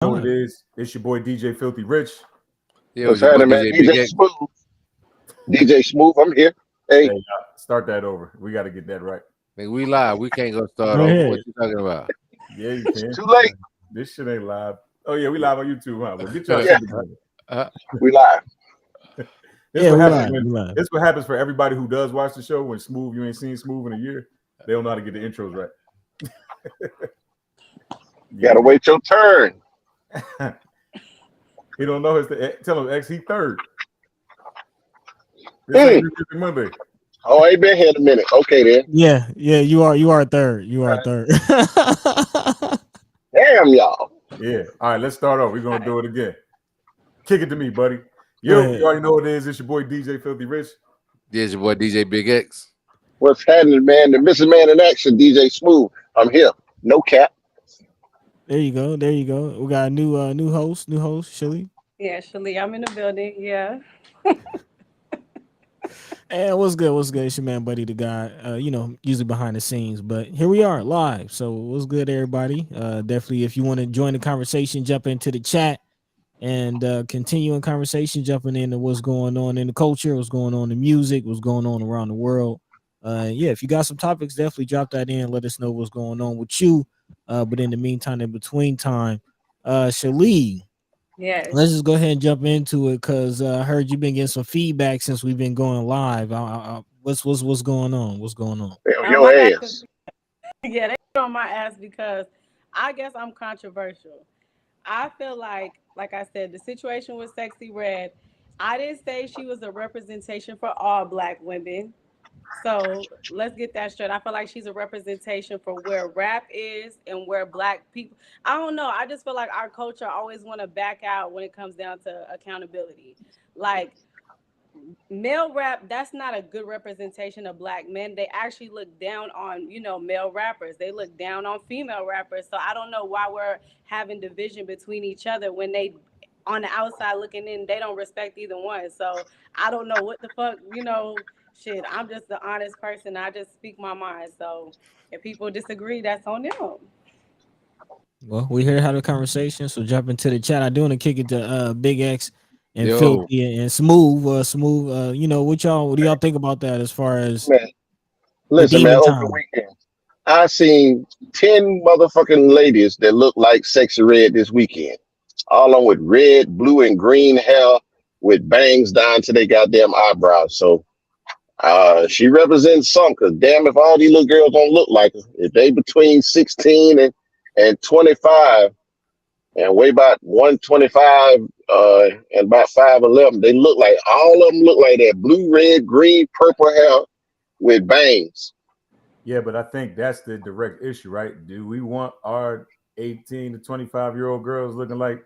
Know what it is? It's your boy DJ Filthy Rich. Yo, What's it's your boy happening, man? DJ Big DJ X. Smooth. DJ Smooth, I'm here. Hey, Hey, start that over. We got to get that right. Nigga, we live. We can't go start Go over. ahead. What you talking about? Yeah, you can. too late. This shit ain't live. Oh yeah, we live on YouTube, huh? Well, get your Yeah. shit together. We live. This Yeah, what we happens live, when we live. this what happens for everybody who does watch the show. When Smooth, you ain't seen Smooth in a year. They don't know how to get the intros right. Gotta wait your turn. He don't know tell him X he third. This ain't Music Monday. Oh, I ain't been here in a minute. Okay, then. Yeah, you are third. You are third. Damn, y'all. Yeah. All right, let's start over. We're gonna do it again. Kick it to me, buddy. Go Yo, ahead. you already know what it is. It's your boy DJ Filthy Rich. Yeah, it's your boy DJ Big X. What's happening, man? The missing man in action, DJ Smooth. I'm here. No cap. There you go. There you go. We got a new host, Shelly. Yeah, Shelly, I'm in the building. Yeah. And what's good? What's good? It's your man, Buddy the Guy. Usually behind the scenes, but here we are live. So what's good, everybody? Definitely, if you want to join the conversation, jump into the chat and continuing conversation, jumping into what's going on in the culture, what's going on in music, what's going on around the world. Yeah, if you got some topics, definitely drop that in. Let us know what's going on with you. But in the meantime, in between time, Shelly, Yes. let's just go ahead and jump into it because I heard you've been getting some feedback since we've been going live. What's going on? What's going on? Damn, your I got ass. yeah, they get on my ass because I guess I'm controversial. I feel like I said, the situation with Sexy Red, I didn't say she was a representation for all black women. So let's get that straight. I feel like she's a representation for where rap is and where black people. I don't know. I just feel like our culture always want to back out when it comes down to accountability. Like male rap, that's not a good representation of black men. They actually look down on, male rappers. They look down on female rappers. So I don't know why we're having division between each other when they on the outside looking in, they don't respect either one. So I don't know what the fuck, shit. I'm just the honest person. I just speak my mind. So if people disagree, that's on them. Well, we here to have a conversation, so jump into the chat. I do want to kick it to Big X and Yo. Filthy and Smooth. Smooth. What do y'all think about that as far as Man, listen, man, redeeming over the time? weekend, I seen 10 motherfucking ladies that look like Sexy Red this weekend. All of them with red, blue, and green hair with bangs down to their goddamn eyebrows. So she represents some, because damn if all these little girls don't look like her. If they between 16 and 25 and weigh about 125 and about 5'11", they look like, all of them look like that blue, red, green, purple hair with bangs. Yeah, but I think that's the direct issue, right? Do we want our 18 to 25-year-old girls looking like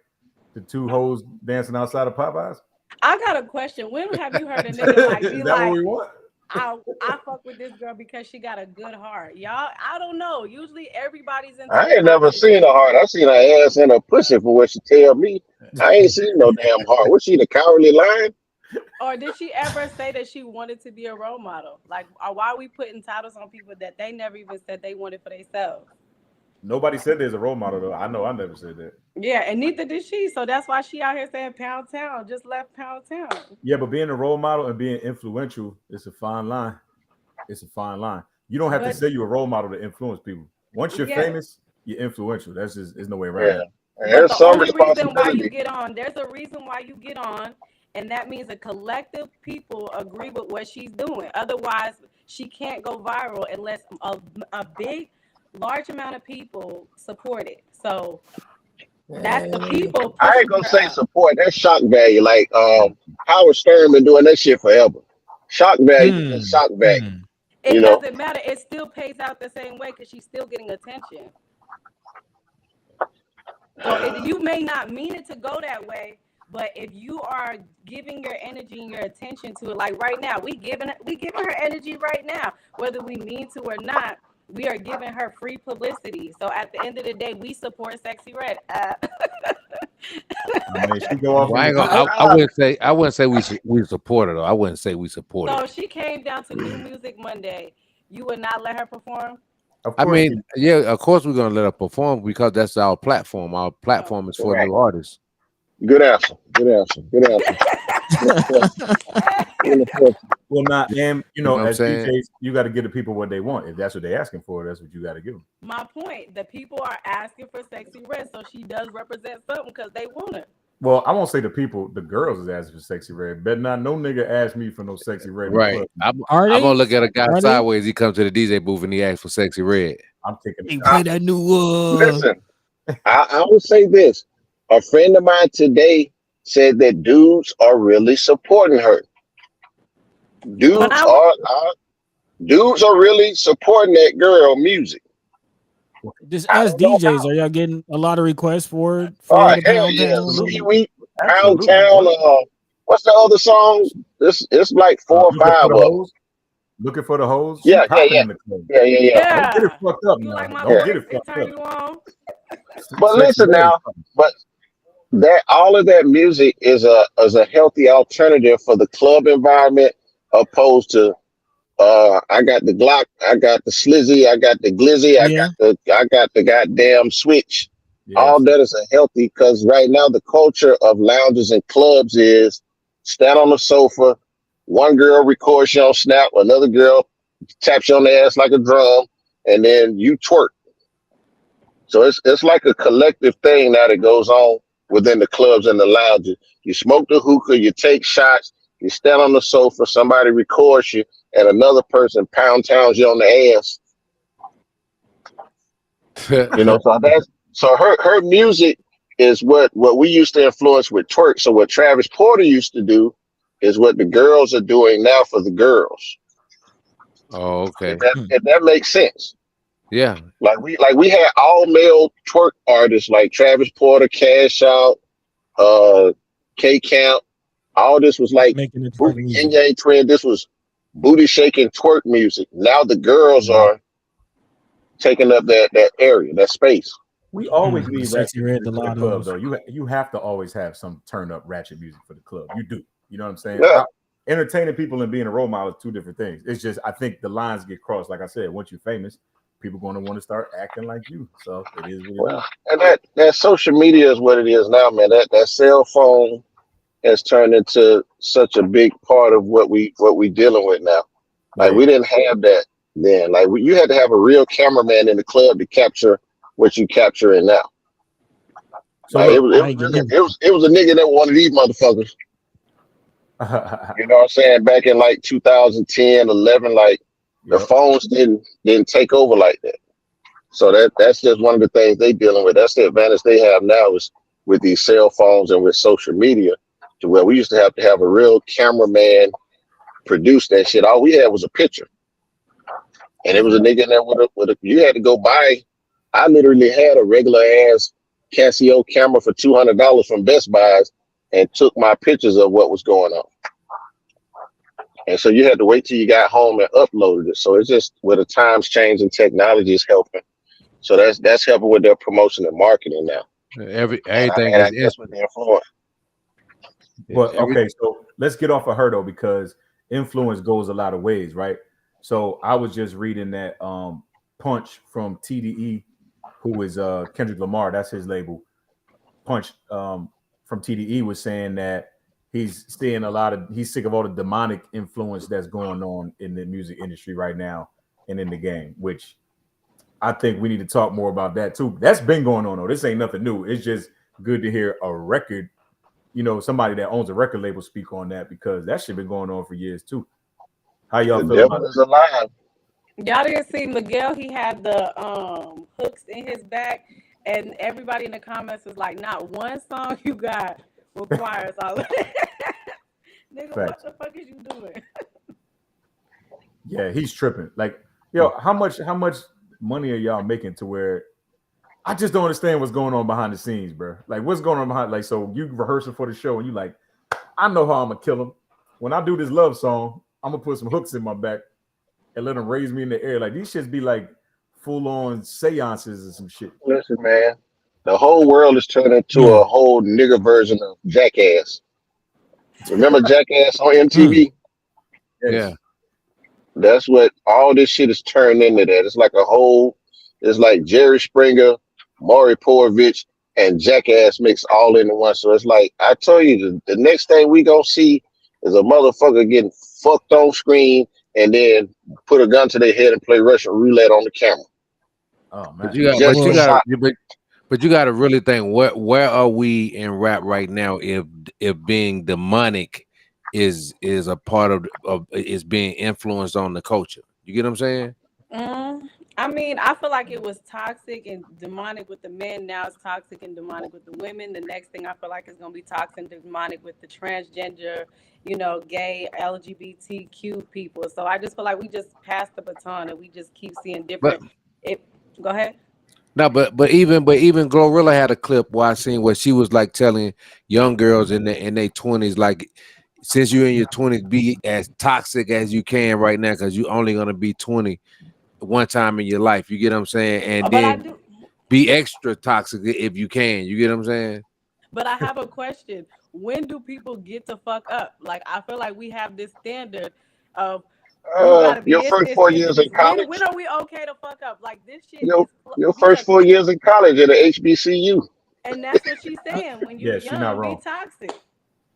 the two hoes dancing outside of Popeyes? I got a question. When have you heard a nigga like Is be that like, what we want? I fuck with this girl because she got a good heart. Y'all, I don't know. Usually everybody's into I the ain't never conversation. seen a heart. I seen her ass and her pussy for what she tell me. I ain't seen no damn heart. Was she the cowardly lion? Or did she ever say that she wanted to be a role model? Like, why are we putting titles on people that they never even said they wanted for themselves? Nobody said there's a role model, though. I know I never said that. Yeah, and neither did she. So that's why she out here saying Pound Town, just left Pound Town. Yeah, but being a role model and being influential, it's a fine line. It's a fine line. You don't have to But say you're a role model to influence people. Once you're yeah, famous, you're influential. There's no way around Yeah. that. And but there's the some only reason why you responsibility. get on, there's a reason why you get on, and that means a collective people agree with what she's doing. Otherwise, she can't go viral unless a big, large amount of people support it. So that's the people I ain't pushing gonna her say up. support. That's shock value. Like Howard Stern been doing that shit forever. Shock value is just shock value. You It know. doesn't matter. It still pays out the same way because she's still getting attention. So you may not mean it to go that way, but if you are giving your energy and your attention to it, like right now, we giving her energy right now, whether we mean to or not. We are giving her free publicity. So at the end of the day, we support Sexy Red. I mean, she go off Well, on the I wouldn't say we support her though. I wouldn't say we support So it. if she came down to New Music Monday, you would not let her perform? Of I course, mean, yeah, of course we're gonna let her perform because that's our platform. Our platform is for Right. new artists. Good answer. Good answer. Good answer. Next question. Next question. well, not and You know what I'm as saying? DJs, you got to give the people what they want. If that's what they're asking for, that's what you got to give them. My point, the people are asking for Sexy Red, so she does represent something because they want it. Well, I won't say the people, the girls is asking for Sexy Red. Better not no nigga ask me for no Sexy Red in the Right. club. Are I'm they? gonna look at a guy Are they? sideways. He comes to the DJ booth and he asks for Sexy Red. I'm taking Hey, the play shot. that new Listen, I will say this. A friend of mine today said that dudes are really supporting her. When Dudes I dudes are really supporting that girl music. just I as don't know DJs, how. are y'all getting a lot of requests for Oh the hell Pound yeah. Town? Louis And Week, Pound Absolutely. Town, What? what's the other song? It's like four or Looking five for of the them. hoes. Looking for the hoes. She Yeah, yeah, popping yeah. in the club. Yeah. Don't get it yeah, fucked up you now. like my Don't Yeah. get voice, it it fucked turn up. you on. But Sexy listen Red is now, fun. but that all of that music is a healthy alternative for the club environment opposed to I got the Glock, I got the Slizzy, I got the Glizzy, yeah, I got the goddamn Switch. Yeah, All see, that is a healthy because right now the culture of lounges and clubs is stand on the sofa, one girl records you on Snap, another girl taps you on the ass like a drum, and then you twerk. So it's like a collective thing now that goes on within the clubs and the lounges. You smoke the hookah, you take shots, you stand on the sofa, somebody records you, and another person pound towns you on the ass. You know, so her music is what we used to influence with twerk. So what Travis Porter used to do is what the girls are doing now for the girls. Oh, okay. If that makes sense. Yeah. Like we had all male twerk artists like Travis Porter, Cash Out, K Camp. All this was like making it twerk booty yin music. yang twin. This was booty shaking twerk music. Now the girls are taking up that area, that space. we always need Sexy ratchet Red, music the for the club, Lottos. though. You have to always have some turn up ratchet music for the club. You do. You know what I'm saying? Yeah. Entertaining people and being a role model is two different things. It's just I think the lines get crossed. Like I said, once you're famous, people going to want to start acting like you. So it is what it is. Well, and that social media is what it is now, man. That cell phone has turned into such a big part of what we dealing with now. Like Yeah. we didn't have that then. Like you had to have a real cameraman in the club to capture what you capturing now. So Like look, I ain't getting it. it was a nigga that one of these motherfuckers. You know what I'm saying? Back in like 2010, 11, like the yep. phones didn't take over like that. So that's just one of the things they dealing with. That's the advantage they have now is with these cell phones and with social media, to where we used to have a real cameraman produce that shit. All we had was a picture, and it was a nigga in there with a. You had to go buy. I literally had a regular ass Casio camera for $200 from Best Buys, and took my pictures of what was going on. And so you had to wait till you got home and uploaded it. So it's just where the times change and technology is helping. So that's helping with their promotion and marketing now. Everything And is I guess with instant. the influence. But Every okay, so let's get off of her though, because influence goes a lot of ways, right? So I was just reading that Punch from TDE, who is Kendrick Lamar, that's his label. Punch from TDE was saying that he's seeing he's sick of all the demonic influence that's going on in the music industry right now and in the game, which I think we need to talk more about that too. That's been going on though. This ain't nothing new. It's just good to hear a record, somebody that owns a record label speak on that, because that shit been going on for years too. How y'all The feel about devil is alive. Y'all didn't see Miguel. He had the hooks in his back, and everybody in the comments was like, "Not one song you got requires all of it." Nigga, what Facts. the fuck is you doing? Yeah, he's tripping. Like, yo, how much money are y'all making to where I just don't understand what's going on behind the scenes, bro. Like, what's going on behind? Like, so you rehearsing for the show and you like, I know how I'm gonna kill him. When I do this love song, I'm gonna put some hooks in my back and let them raise me in the air. Like, these shits be like full on seances and some shit. Listen, man. The whole world is turning into Yeah. a whole nigga version of Jackass. Remember Jackass on Mm. MTV? Yes. yeah. That's what all this shit is turned into. That it's like a whole. It's like Jerry Springer, Maury Povich, and Jackass mix all into one. So it's like I told you, the next thing we gonna see is a motherfucker getting fucked on screen and then put a gun to their head and play Russian roulette on the camera. Oh But man. you got, Just but for you got, shot. but you got to really think where are we in rap right now? If being demonic is a part of is being influenced on the culture. You get what I'm saying? I mean, I feel like it was toxic and demonic with the men. Now it's toxic and demonic with the women. The next thing I feel like is going to be toxic and demonic with the transgender, gay, LGBTQ people. So I just feel like we just passed the baton and we just keep seeing But different. Go ahead. no, but even Glorilla had a clip where I seen where she was like telling young girls in their 20s, like, since you're in your 20s, be as toxic as you can right now, because you're only gonna be 20 one time in your life. You get what I'm saying? And But I then do. be extra toxic if you can. You get what I'm saying? But I have a question. When do people get to fuck up? Like, I feel like we have this standard of you gotta be Your this, first this, four this, and years in this. When college. are we okay to fuck up? Like this shit Your is your first because, 4 years in college at a HBCU. and that's what she's I, saying. When you Yeah, she's not young, be wrong. toxic.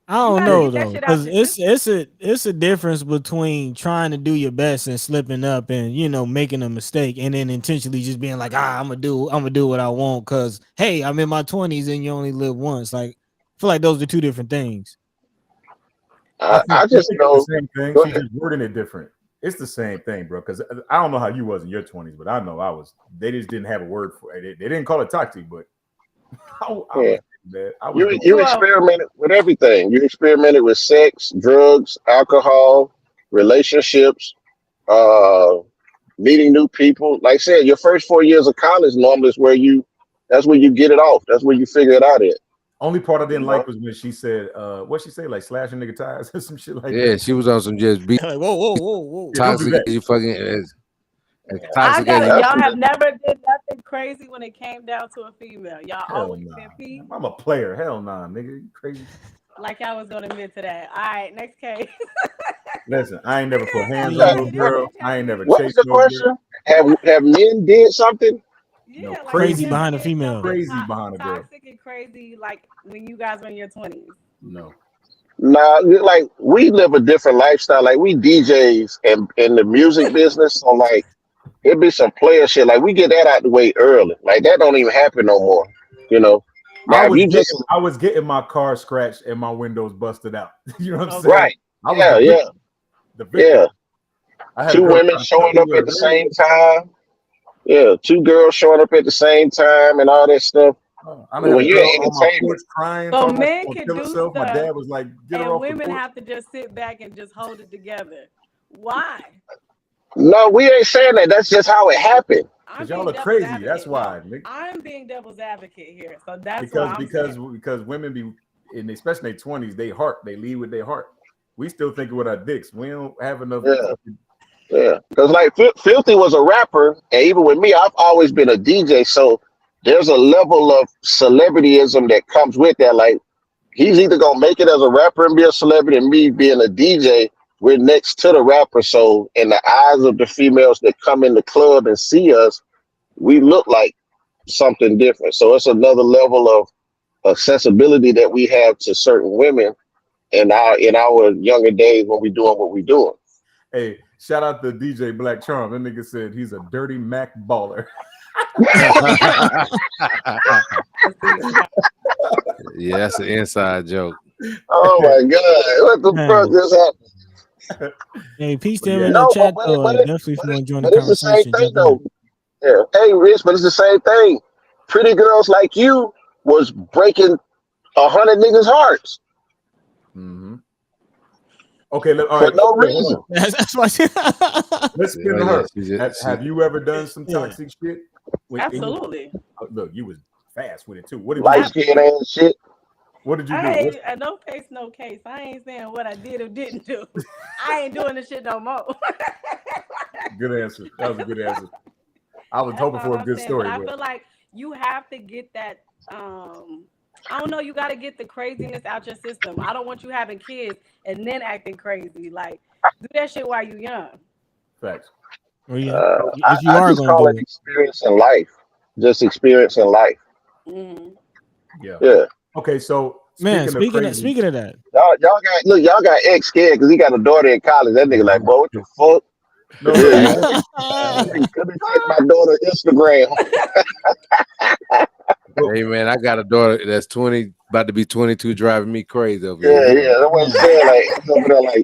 I You don't gotta Yeah. know get that though, shit out because your it's system. it's a difference between trying to do your best and slipping up and making a mistake and then intentionally just being like, I'm gonna do what I want because hey, I'm in my 20s and you only live once. Like, I feel like those are two different things. I think I I just think it's know. the same thing. Go She's ahead. just wording it different. It's the same thing, bro. Because I don't know how you was in your 20s, but I know I was. They just didn't have a word for it. They didn't call it toxic, but I Yeah. was bad. I was You doing. you You are. experimented with everything. You experimented with sex, drugs, alcohol, relationships, uh, meeting new people. Like I said, your first 4 years of college normally is where you. That's where you get it off. That's where you figure it out at. Only part I You didn't like know. was when she said, what she say, like slashing nigga tires or some shit like Yeah, that. she was on some just be Like, whoa, whoa, whoa, whoa. Yeah, don't do toxic that. as you fucking as I toxic as got you. it. That's Y'all what. have never did nothing crazy when it came down to a female. Y'all Hell always been nah. peace. I'm a player. Hell nah, nigga. You crazy? Like y'all was gonna admit to that. All right, next case. Listen, I ain't never put I hands on Yeah. no mean, This girl. bitch I had to ain't never be What was chased the no girl. question? Have men did something? No yeah, like has crazy crazy, there behind a been female. something crazy behind a girl. toxic and crazy like when you guys were in your 20s? No. Nah, like we live a different lifestyle. Like we DJs and in the music business, so like it be some player shit. Like we get that out the way early. Like that don't even happen no more. You know. I Now if was you just getting I was getting my car scratched and my windows busted out. You know what I'm saying? Okay. right, I was the yeah, yeah, victim. The victim. yeah. I had a Two girl women try to cut showing me up with at a the razor. same time. Yeah, two girls showing up at the same time and all that stuff. I done had When a you're girl on my entertainment, porch crying, So talking about she men gonna can kill do herself. My stuff dad was like, "Get her and off the women porch." have to just sit back and just hold it together. Why? no, we ain't saying that. That's just how it happened. I'm Cause y'all being are devil's crazy. That's advocate. No, why, nigga. I'm being devil's advocate here. So that's why Because I'm because saying. because women be, and especially in their 20s, they lead with their heart. We still thinking with our dicks. We don't have enough Yeah. fucking. Yeah, because like Filthy was a rapper, and even with me, I've always been a DJ. So there's a level of celebrityism that comes with that. Like he's either gonna make it as a rapper and be a celebrity, and me being a DJ, we're next to the rapper. So in the eyes of the females that come in the club and see us, we look like something different. So it's another level of accessibility that we have to certain women in our younger days when we doing what we doing. Hey, shout out to DJ Black Charm. That nigga said he's a dirty Mac baller. Yeah, that's an inside joke. Oh my God, what the fuck Man. just happened? Hey, peace to But him yeah, in the No, chat though. Definitely if but you want to join the it's the same conversation, thing jump in. though. Yeah. Hey, Rich, but it's the same thing. Pretty girls like you was breaking 100 niggas' hearts mm-hmm. Okay, all for right. no Hold reason. on. That's why. Let's Oh spin to yeah, her. she Have, just, have you ever done some Yeah. toxic shit? Absolutely. Look, you was fast with it too. What did you Light do? skin ass shit. What did you do? I ain't no face, no case. I ain't saying what I did or didn't do. I ain't doing this shit no more. Good answer. That was a good answer. I was That's hoping all for a I'm good saying. But story, I but feel like you have to get that. I don't know. You got to get the craziness out your system. I don't want you having kids and then acting crazy. Like do that shit while you young. Facts. Or you, I, if you I are just gonna call do it it, experience in life. Just experience in life. Mhm. Yeah. Yeah. Okay. So man. speaking of crazy, Speaking of that, Y'all got X scared because he got a daughter in college. That nigga like, boy, what the fuck? no, Yeah, look, you Hey, man. let me check my daughter Instagram. Look, hey, man, I got a daughter that's 20, about to be 22, driving me crazy over here. Yeah, You yeah. know, That's what I'm man, saying. Like he's over there like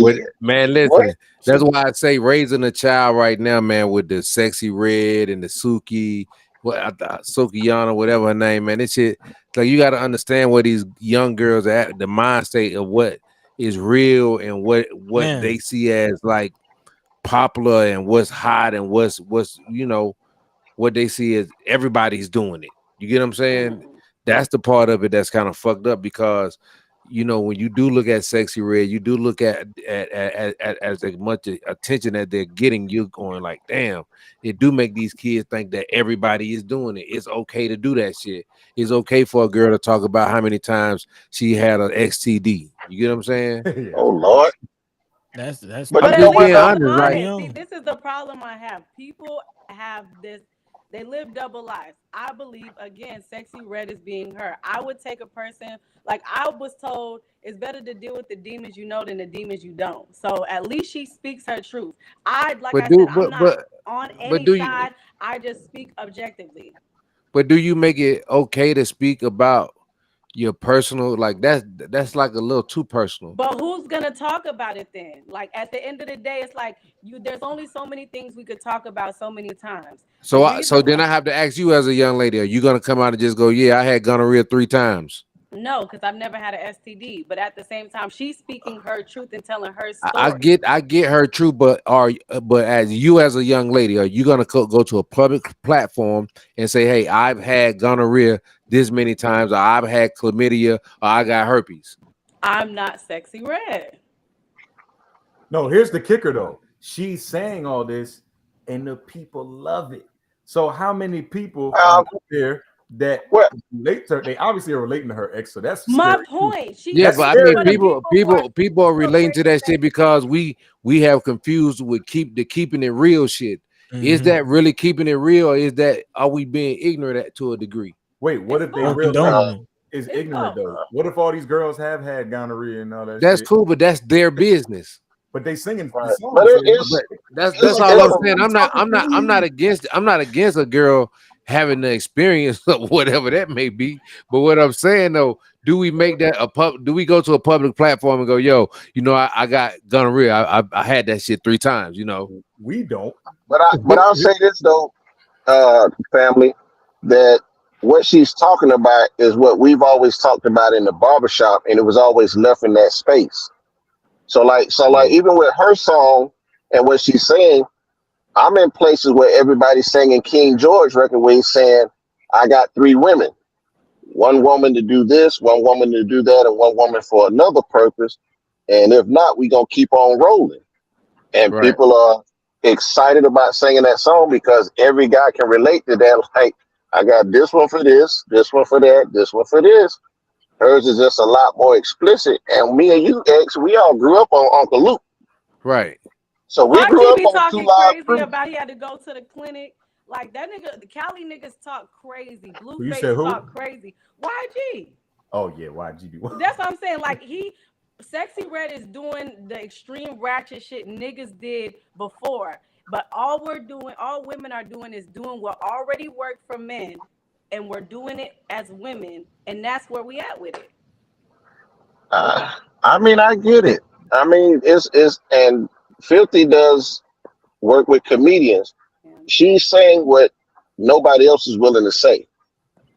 with shit. man, What? listen. That's why I say raising a child right now, man, with the sexy red and the Suki, Sukiyana, whatever her name, man. This shit, like you got to understand where these young girls are at, the mind state of what is real and what man, they see as like popular and what's hot and what's what they see as everybody's doing it. You get what I'm saying? Mhm. That's the part of it that's kind of fucked up because when you do look at sexy red, you do look at as much attention that they're getting, you're going like, damn, it do make these kids think that everybody is doing it. It's okay to do that shit. It's okay for a girl to talk about how many times she had an XTD. You get what I'm saying? yeah, Oh that's crazy. Lord. that's But I'm But you at know just what least being she's though? honest, too like, honest. See, young. this is the problem I have. People have this, they live double lives. I believe, again, sexy red is being her. I would take a person, like I was told, it's better to deal with the demons you know than the demons you don't. So at least she speaks her truth. Like but I said, do I'm not on but any do you side. I just speak objectively. but do you make it okay to speak about your personal, like that's like a little too personal. But who's gonna talk about it then? Like at the end of the day, it's like there's only so many things we could talk about so many times. The So reason then I have to ask you as a young lady, are you gonna come out and just go, yeah, I had gonorrhea 3 times? No, because I've never had an STD. But at the same time, she's speaking her truth and telling her I story. get her true, but as you as a young lady, are you gonna go to a public platform and say, hey, I've had gonorrhea this many times, or I've had chlamydia, or I got herpes? I'm not sexy red. No, here's the kicker though. She's saying all this, and the people love it. So how many people are Uh, out there that well, relate to her? They obviously are relating to her ex, so that's My scary too. point. She's Yeah, That's but I speaking mean, scary for the to me. people who are people are relating to celebrating that shit sex. because we have confused with keeping it real shit. Is Hmm. that really keeping it real, or is that are we being ignorant to a degree? Wait, what It's if they Or both. real like uh, condoning it. is It's ignorant both. though? What if all these girls have had gonorrhea and all that That's shit, cool, but that's their business. but they singing the right. But song? So it must, But that's it's like all yo, I'm it's saying. somebody talking to me. I'm not against a girl having the experience of whatever that may be. But what I'm saying though, do we make that do we go to a public platform and go, yo, I got gonorrhea. I had that shit 3 times, We don't. but I'll say this though, family, that what she's talking about is what we've always talked about in the barbershop, and it was always left in that space. So like even with her song and what she's saying, I'm in places where everybody's singing King George record where he's saying, I got 3 women. One woman to do this, one woman to do that, and one woman for another purpose. And if not, we gonna keep on rolling. And Right. people are excited about singing that song because every guy can relate to that. Like, I got this one for this one for that, this one for this. Hers is just a lot more explicit. And me and you, X, we all grew up on Uncle Luke. Right. So we grew YG up be on Two talking Live crazy Crew. about he had to go to the clinic. Like that nigga, the Cali niggas talk crazy. You Blueface said who? talk crazy. YG. Oh yeah, YGB. That's what I'm saying. Like Sexy Red is doing the extreme ratchet shit niggas did before. But all women are doing is doing what already worked for men, and we're doing it as women, and that's where we at with it. I mean, I get it. I mean, and Filthy does work with comedians. Yeah. She's saying what nobody else is willing to say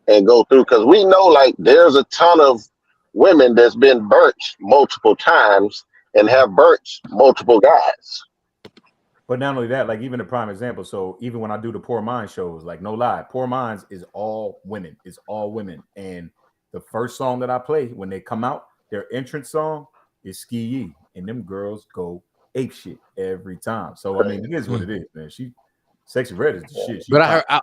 and go through because we know like there's a ton of women that's been burnt multiple times and have burnt multiple guys. But not only that, like even a prime example. So even when I do the Poor Minds shows, like no lie, Poor Minds is all women. It's all women. And the first song that I play when they come out, their entrance song is Ski Yee. And them girls go ape shit every time. So I mean, it is what Mm. it is, man. Sexy Red is the shit. She But I pop. heard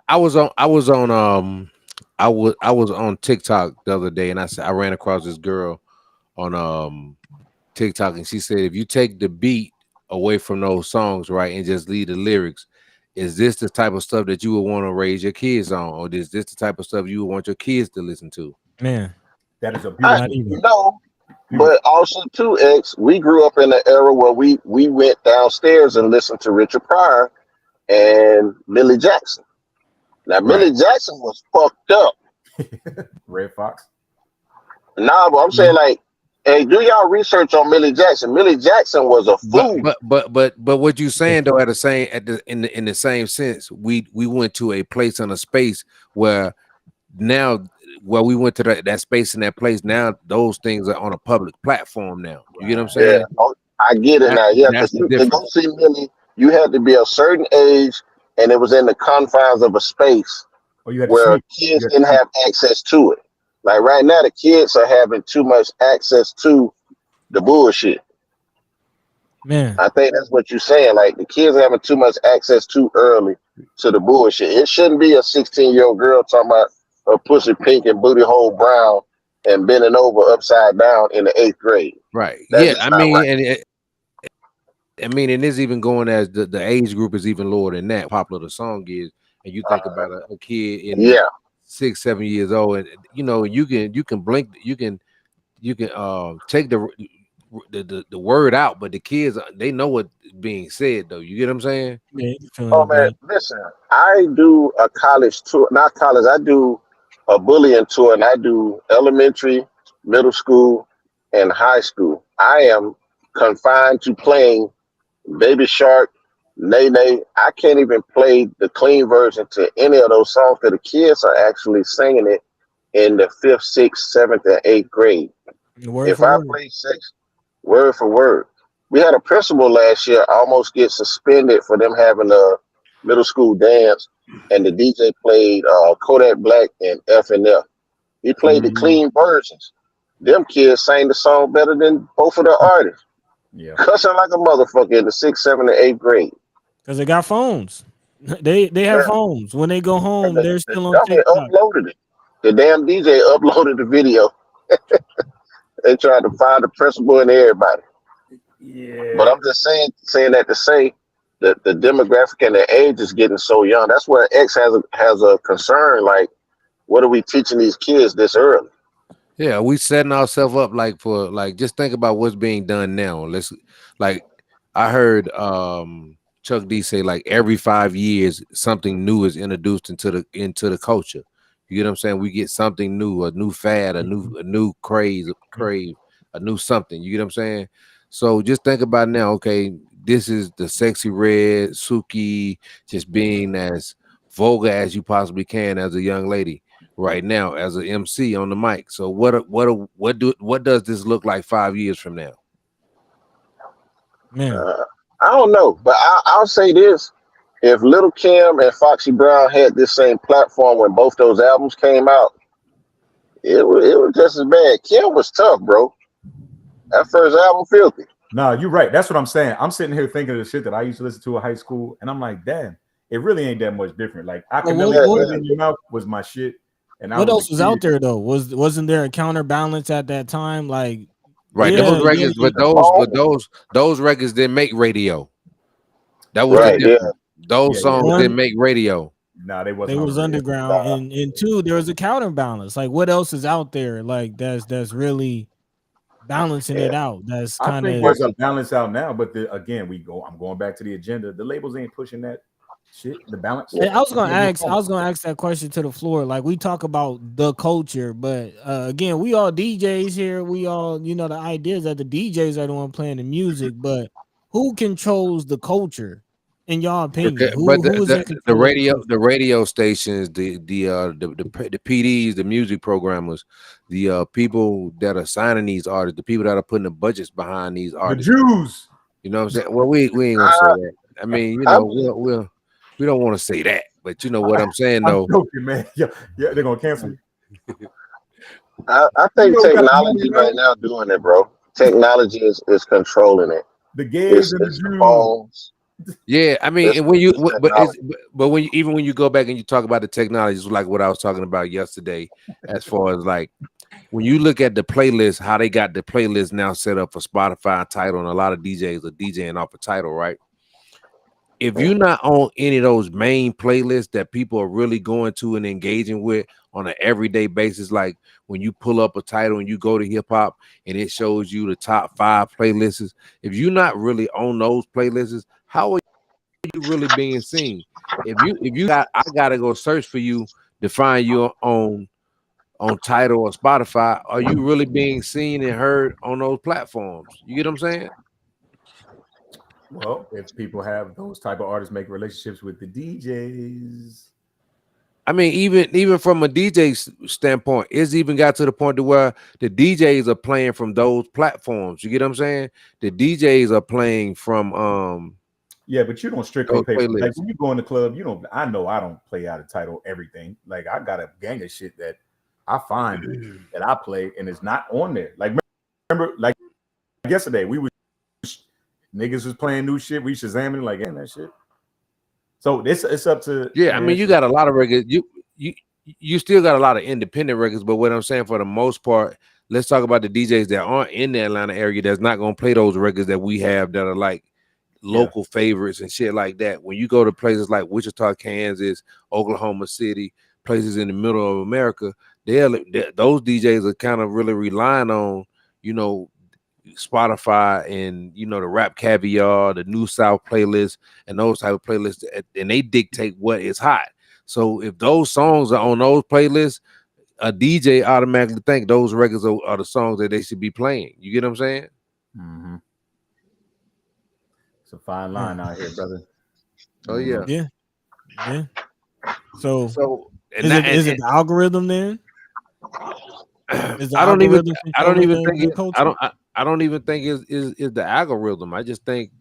I was on TikTok the other day and I ran across this girl on TikTok and she said if you take the beat away from those songs, right, and just leave the lyrics. Is this the type of stuff that you would want to raise your kids on, or is this the type of stuff you would want your kids to listen to? Man, That is a I not beautiful, even. no, beautiful. but also too, X. We grew up in an era where we went downstairs and listened to Richard Pryor and Millie Jackson. Now Right. Millie Jackson was fucked up. Red Fox. Nah, but I'm saying like, hey, do y'all research on Millie Jackson? Millie Jackson was a But fool. but what you saying though, at the same in the same sense, we went to a place and a space where now we went to that space and that place. Now those things are on a public platform now. You get what I'm Yeah, saying? oh, I get it now. Yeah, That's because the to go difference. see Millie, you had to be a certain age, and it was in the confines of a space Oh, you had to where sneak. kids You had didn't to sneak. have access to it. Like right now, the kids are having too much access to the bullshit. Man, I think that's what you're saying. Like the kids are having too much access too early to the bullshit. It shouldn't be a 16-year-old girl talking about her pussy pink and booty hole brown and bending over upside down in the 8th grade. Right. That's Yeah. just not right. And it's even going as the age group is even lower than that. Popular the song is, and you think about a kid in Yeah. 6, 7 years old, and you can blink, you can take the word out, but the kids they know what's being said though. You get what I'm saying? yeah, feeling Oh it, man, man. listen, I do a college tour, not college, I do a bullying tour and I do elementary, middle school, and high school. I am confined to playing Baby Shark, Nay. I can't even play the clean version to any of those songs because the kids are actually singing it in the 5th, 6th, 7th, and 8th grade. Word If for I word. play sex word for word, we had a principal last year almost get suspended for them having a middle school dance, and the DJ played Kodak Black and F&F. He played the Mhm. clean versions. Them kids sang the song better than both of the artists, Yeah. cussing like a motherfucker in the 6th, 7th, and 8th grade. Because they got phones. They have phones. When they go And home, the, they're the still on dummy TikTok. uploaded it. The damn DJ uploaded the video. They tried to find the principal and everybody. But Yeah. I'm just saying that to say that the demographic and the age is getting so young. That's where X has a concern. Like, what are we teaching these kids this early? Yeah, we setting ourselves up like for like just think about what's being done now. Let's like I heard Chuck D say like every 5 years something new is introduced into the culture. You get what I'm saying? We get something new, a new fad, a new crave, a new something. You get what I'm saying? So just think about now, okay, this is the sexy red Suki just being as vulgar as you possibly can as a young lady right now as an MC on the mic. So what does this look like 5 years from now? Man, I don't know, but I'll say this: if Little Kim and Foxy Brown had this same platform when both those albums came out, it was just as bad. Kim was tough, bro. That first album, filthy. Nah, you're right. That's what I'm saying. I'm sitting here thinking of the shit that I used to listen to in high school, and I'm like, damn, it really ain't that much different. Like I but can what never Yeah, put what it yeah. in your mouth was my shit, and I what was a else was out kid. there though? Wasn't there a counterbalance at that time? Like, Right. yeah, Those yeah, records, yeah. but The phone, those records didn't make radio. That was the right? Yeah. difference. Those Yeah. songs didn't One, make radio. Nah, they they wasn't on the was radio. underground, Nah. and two, there was a counterbalance. Like, what else is out there? Like, that's really balancing Yeah. it out. That's I kind think of Well, there's a balance out now, but again, I'm going back to the agenda. The labels ain't pushing that shit. The balance. yeah. I was It's gonna gonna be a ask. I problem. was gonna ask that question to the floor. Like we talk about the culture, but again, we all DJs here. We all, the ideas that the DJs are the one playing the music. But who controls the culture, in your Okay, opinion? but Who is in the control of the radio culture? stations, the PDs, the music programmers, the people that are signing these artists, the people that are putting the budgets behind these The artists. Jews. You know what I'm saying? Well, we ain't gonna say I, that. I mean, I believe, we don't want to say that, but you know what I'm saying I'm though. joking, man. Yeah, yeah, they're gonna cancel me. I You think know who got the money technology though? right now doing it, bro. Technology is controlling it. The gays It's and the it's the Jews. phones. Yeah, I mean, It's and when you it's but it's technology. but when even when you go back and you talk about the technology, it's like what I was talking about yesterday, as far as like when you look at the playlist, how they got the playlist now set up for Spotify and Tidal, and a lot of DJs are DJing off of Tidal, right? If you're not on any of those main playlists that people are really going to and engaging with on an everyday basis, like when you pull up a title and you go to hip hop and it shows you the top 5 playlists, if you're not really on those playlists, how are you really being seen? If you got, I gotta go search for you to find you on Tidal or Spotify. Are you really being seen and heard on those platforms? You get what I'm saying? Well, if people have those type of artists make relationships with the DJs. I mean, even from a DJ standpoint, it's even got to the point to where the DJs are playing from those platforms. You get what I'm saying? The DJs are playing from Yeah, but you don't strictly those pay. Like playlists. when you go in the club, you don't. I know I don't play out of title everything. Like I got a gang of shit that I find that I play and it's not on there. Like remember, like yesterday we was niggas was playing new shit. We Shazamming like that shit. So it's up to Yeah. I mean, you got a lot of records. You still got a lot of independent records, but what I'm saying for the most part, let's talk about the DJs that aren't in the Atlanta area that's not gonna play those records that we have that are like local favorites and shit like that. When you go to places like Wichita, Kansas, Oklahoma City, places in the middle of America, those DJs are kind of really relying on, you know, Spotify and, you know, the Rap Caviar, the New South playlist, and those type of playlists, and they dictate what is hot. So if those songs are on those playlists, a DJ automatically think those records are the songs that they should be playing. You get what I'm saying? Mm-hmm. It's a fine line out here, brother. Oh yeah, yeah. So and is it the algorithm then? Is the I don't even controlling think the it, culture? I don't even think is the algorithm. I just think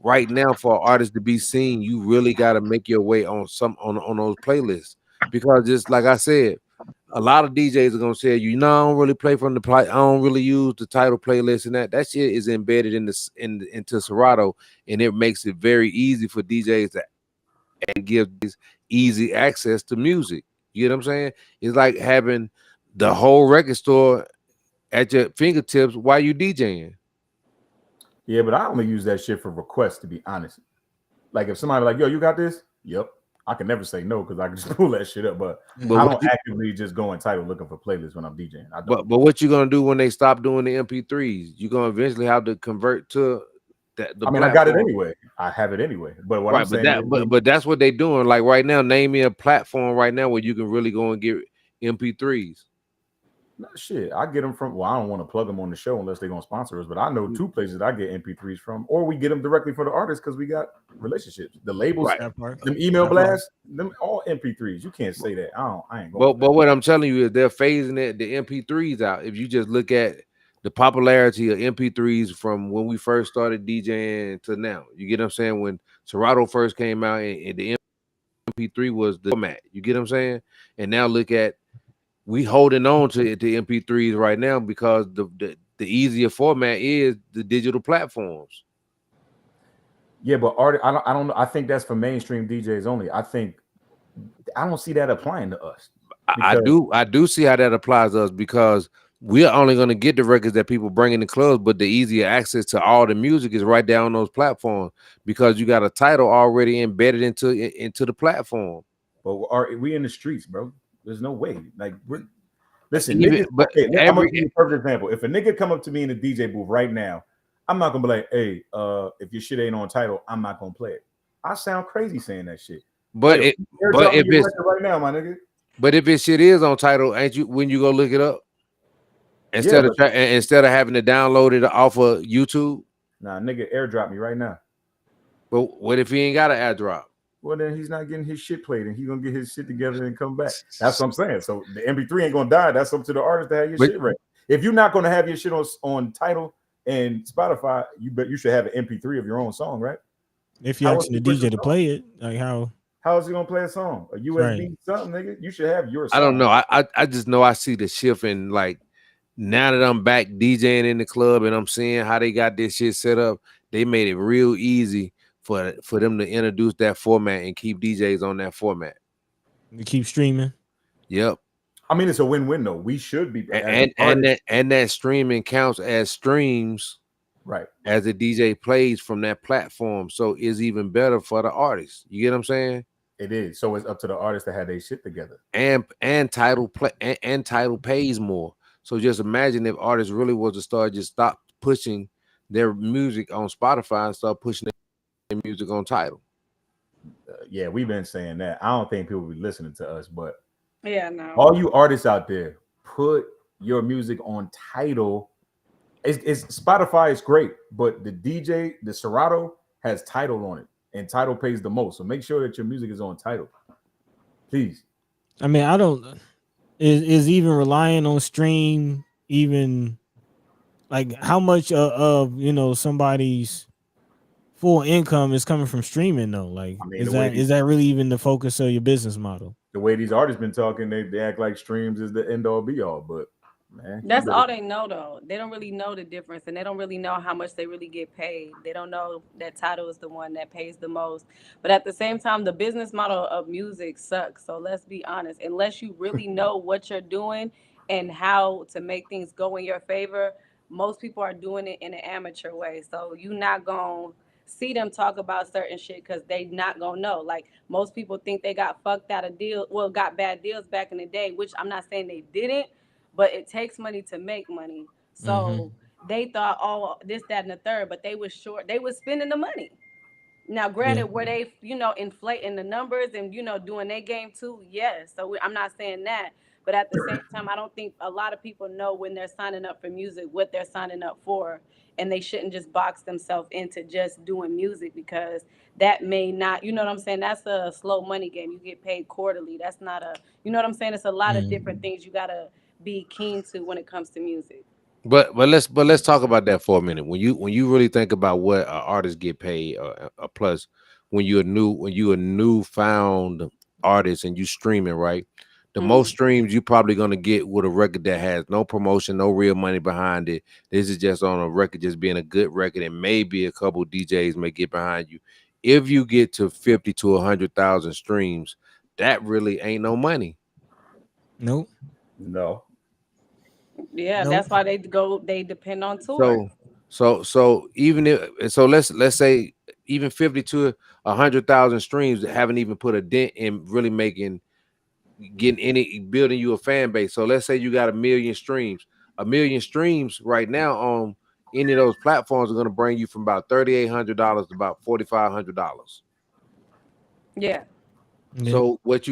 right now for an artist to be seen, you really got to make your way on on those playlists, because just like I said, a lot of DJs are gonna say, you know, I don't really play from the play, I don't really use the title playlist, and that shit is embedded into Serato, and it makes it very easy for DJs to give this easy access to music. You know what I'm saying? It's like having the whole record store at your fingertips while you DJing. Yeah, but I only use that shit for requests, to be honest. Like if somebody like, yo, you got this? Yep. I can never say no because I can just pull that shit up. But I don't actively just go in title looking for playlists when I'm DJing. I don't. But what you gonna do when they stop doing the MP3s? You're gonna eventually have to convert to that. I mean, I got it anyway. I have it anyway. But what I'm saying but that's what they doing. Like right now, name me a platform right now where you can really go and get MP3s. Nah, shit, I get them from. Well, I don't want to plug them on the show unless they're gonna sponsor us. But I know 2 places I get MP3s from, or we get them directly for the artists because we got relationships. The labels, them email blasts, them all MP3s. You can't say that. I ain't going. But what I'm telling you is they're phasing the MP3s out. If you just look at the popularity of MP3s from when we first started DJing to now, you get what I'm saying? When Serato first came out and the MP3 was the format, you get what I'm saying? And now look at, we holding on to the MP3s right now because the easier format is the digital platforms. Yeah, but I don't know. I think that's for mainstream DJs only. I don't see that applying to us. I do see how that applies to us, because we're only going to get the records that people bring in the clubs, but the easier access to all the music is right there on those platforms because you got a title already embedded into the platform. But we in the streets, bro? There's no way. Like listen, Even, niggas, I'm gonna give you a perfect example. If a nigga come up to me in the DJ booth right now, I'm not gonna be like, hey, if your shit ain't on title, I'm not gonna play it. I sound crazy saying that shit. But if it's right now, my nigga. But if his shit is on title, ain't you when you go look it up instead of having to download it off of YouTube? Nah, nigga, airdrop me right now. But what if he ain't got an airdrop? Well, then he's not getting his shit played, and he's gonna get his shit together and come back. That's what I'm saying. So the MP3 ain't gonna die. That's up to the artist to have your shit ready. If you're not gonna have your shit on title and Spotify, you should have an MP3 of your own song, right? If you're asking the DJ to play it, like how is he gonna play a song? A USB something, nigga? You should have your song. I don't know. I just know I see the shift in, like, now that I'm back DJing in the club and I'm seeing how they got this shit set up, they made it real easy for them to introduce that format and keep DJs on that format. You keep streaming. Yep. I mean, it's a win-win though. We should be and that streaming counts as streams, right? As the DJ plays from that platform, so it's even better for the artist. You get what I'm saying? It is. So it's up to the artist to have their shit together. And title play and title pays more. So just imagine if artists really was to start just stop pushing their music on Spotify and start pushing their music on title. Yeah, we've been saying that. I don't think people be listening to us, but yeah, no. All you artists out there, put your music on title. It's Spotify is great, but the DJ, the Serato has title on it, and title pays the most. So make sure that your music is on title, please. I mean, I don't is even relying on stream even like how much of somebody's full income is coming from streaming though. Like, I mean, is that really even the focus of your business model? The way these artists been talking, they act like streams is the end all be all, but man, That's all they know though. They don't really know the difference, and they don't really know how much they really get paid. They don't know that title is the one that pays the most. But at the same time, the business model of music sucks. So let's be honest. Unless you really know what you're doing and how to make things go in your favor, most people are doing it in an amateur way. So you're not gonna see them talk about certain shit because they not gonna know. Like most people think they got fucked out of deals, well, got bad deals back in the day, which I'm not saying they didn't, but it takes money to make money. So they thought, oh, this, that, and the third, but they was short. They was spending the money. Now, granted, were they, inflating the numbers and, doing their game too? Yes. So I'm not saying that. But at the same time, I don't think a lot of people know when they're signing up for music, what they're signing up for. And they shouldn't just box themselves into just doing music because that may not, you know what I'm saying? That's a slow money game. You get paid quarterly. That's not a, you know what I'm saying? It's a lot of different things you got to be keen to when it comes to music. But let's talk about that for a minute. When you really think about what artists get paid, plus when you're a newfound artist and you streaming, right? The most streams you probably gonna get with a record that has no promotion, no real money behind it. This is just on a record, just being a good record, and maybe a couple DJs may get behind you. If you get to 50 to 100,000 streams, that really ain't no money. Nope. No. Yeah, Nope. that's why they depend on tour. So even if let's say even 50 to 100,000 streams haven't even put a dent in really building you a fan base. So let's say you got 1,000,000 streams. 1,000,000 streams right now on any of those platforms are going to bring you from about $3,800 to about $4,500. Yeah. So what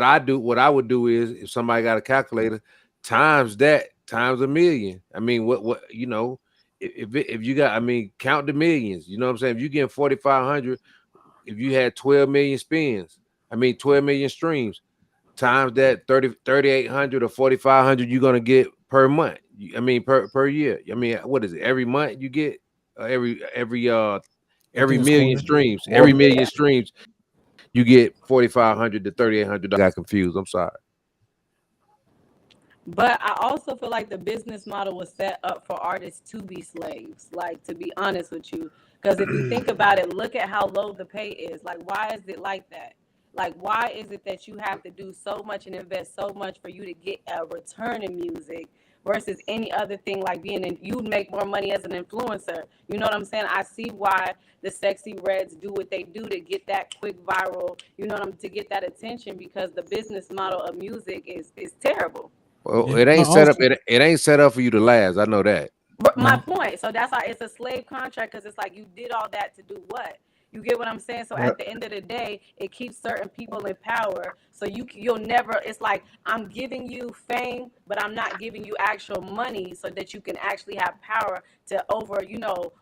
I would do is if somebody got a calculator, times 1,000,000. I mean, what if you got, I mean, count the millions. You know what I'm saying? If you get 4,500, if you had 12 million spins, 12 million streams, times that 3,800 or 4,500 you're gonna get per month. Per year. What is it? Every month you get every million streams. Every million streams you get 4,500 to 3,800. I got confused. I'm sorry. But I also feel like the business model was set up for artists to be slaves, like to be honest with you. Because if you think about it, look at how low the pay is. Like, why is it like that? Like, why is it that you have to do so much and invest so much for you to get a return in music versus any other thing like you'd make more money as an influencer? You know what I'm saying? I see why the Sexy Reds do what they do to get that quick viral, to get that attention, because the business model of music is terrible. Well, it ain't set up. It ain't set up for you to last. I know that. But my point. So that's why it's a slave contract, because it's like you did all that to do what? You get what I'm saying? So at the end of the day, it keeps certain people in power. So you'll never. It's like I'm giving you fame, but I'm not giving you actual money, so that you can actually have power to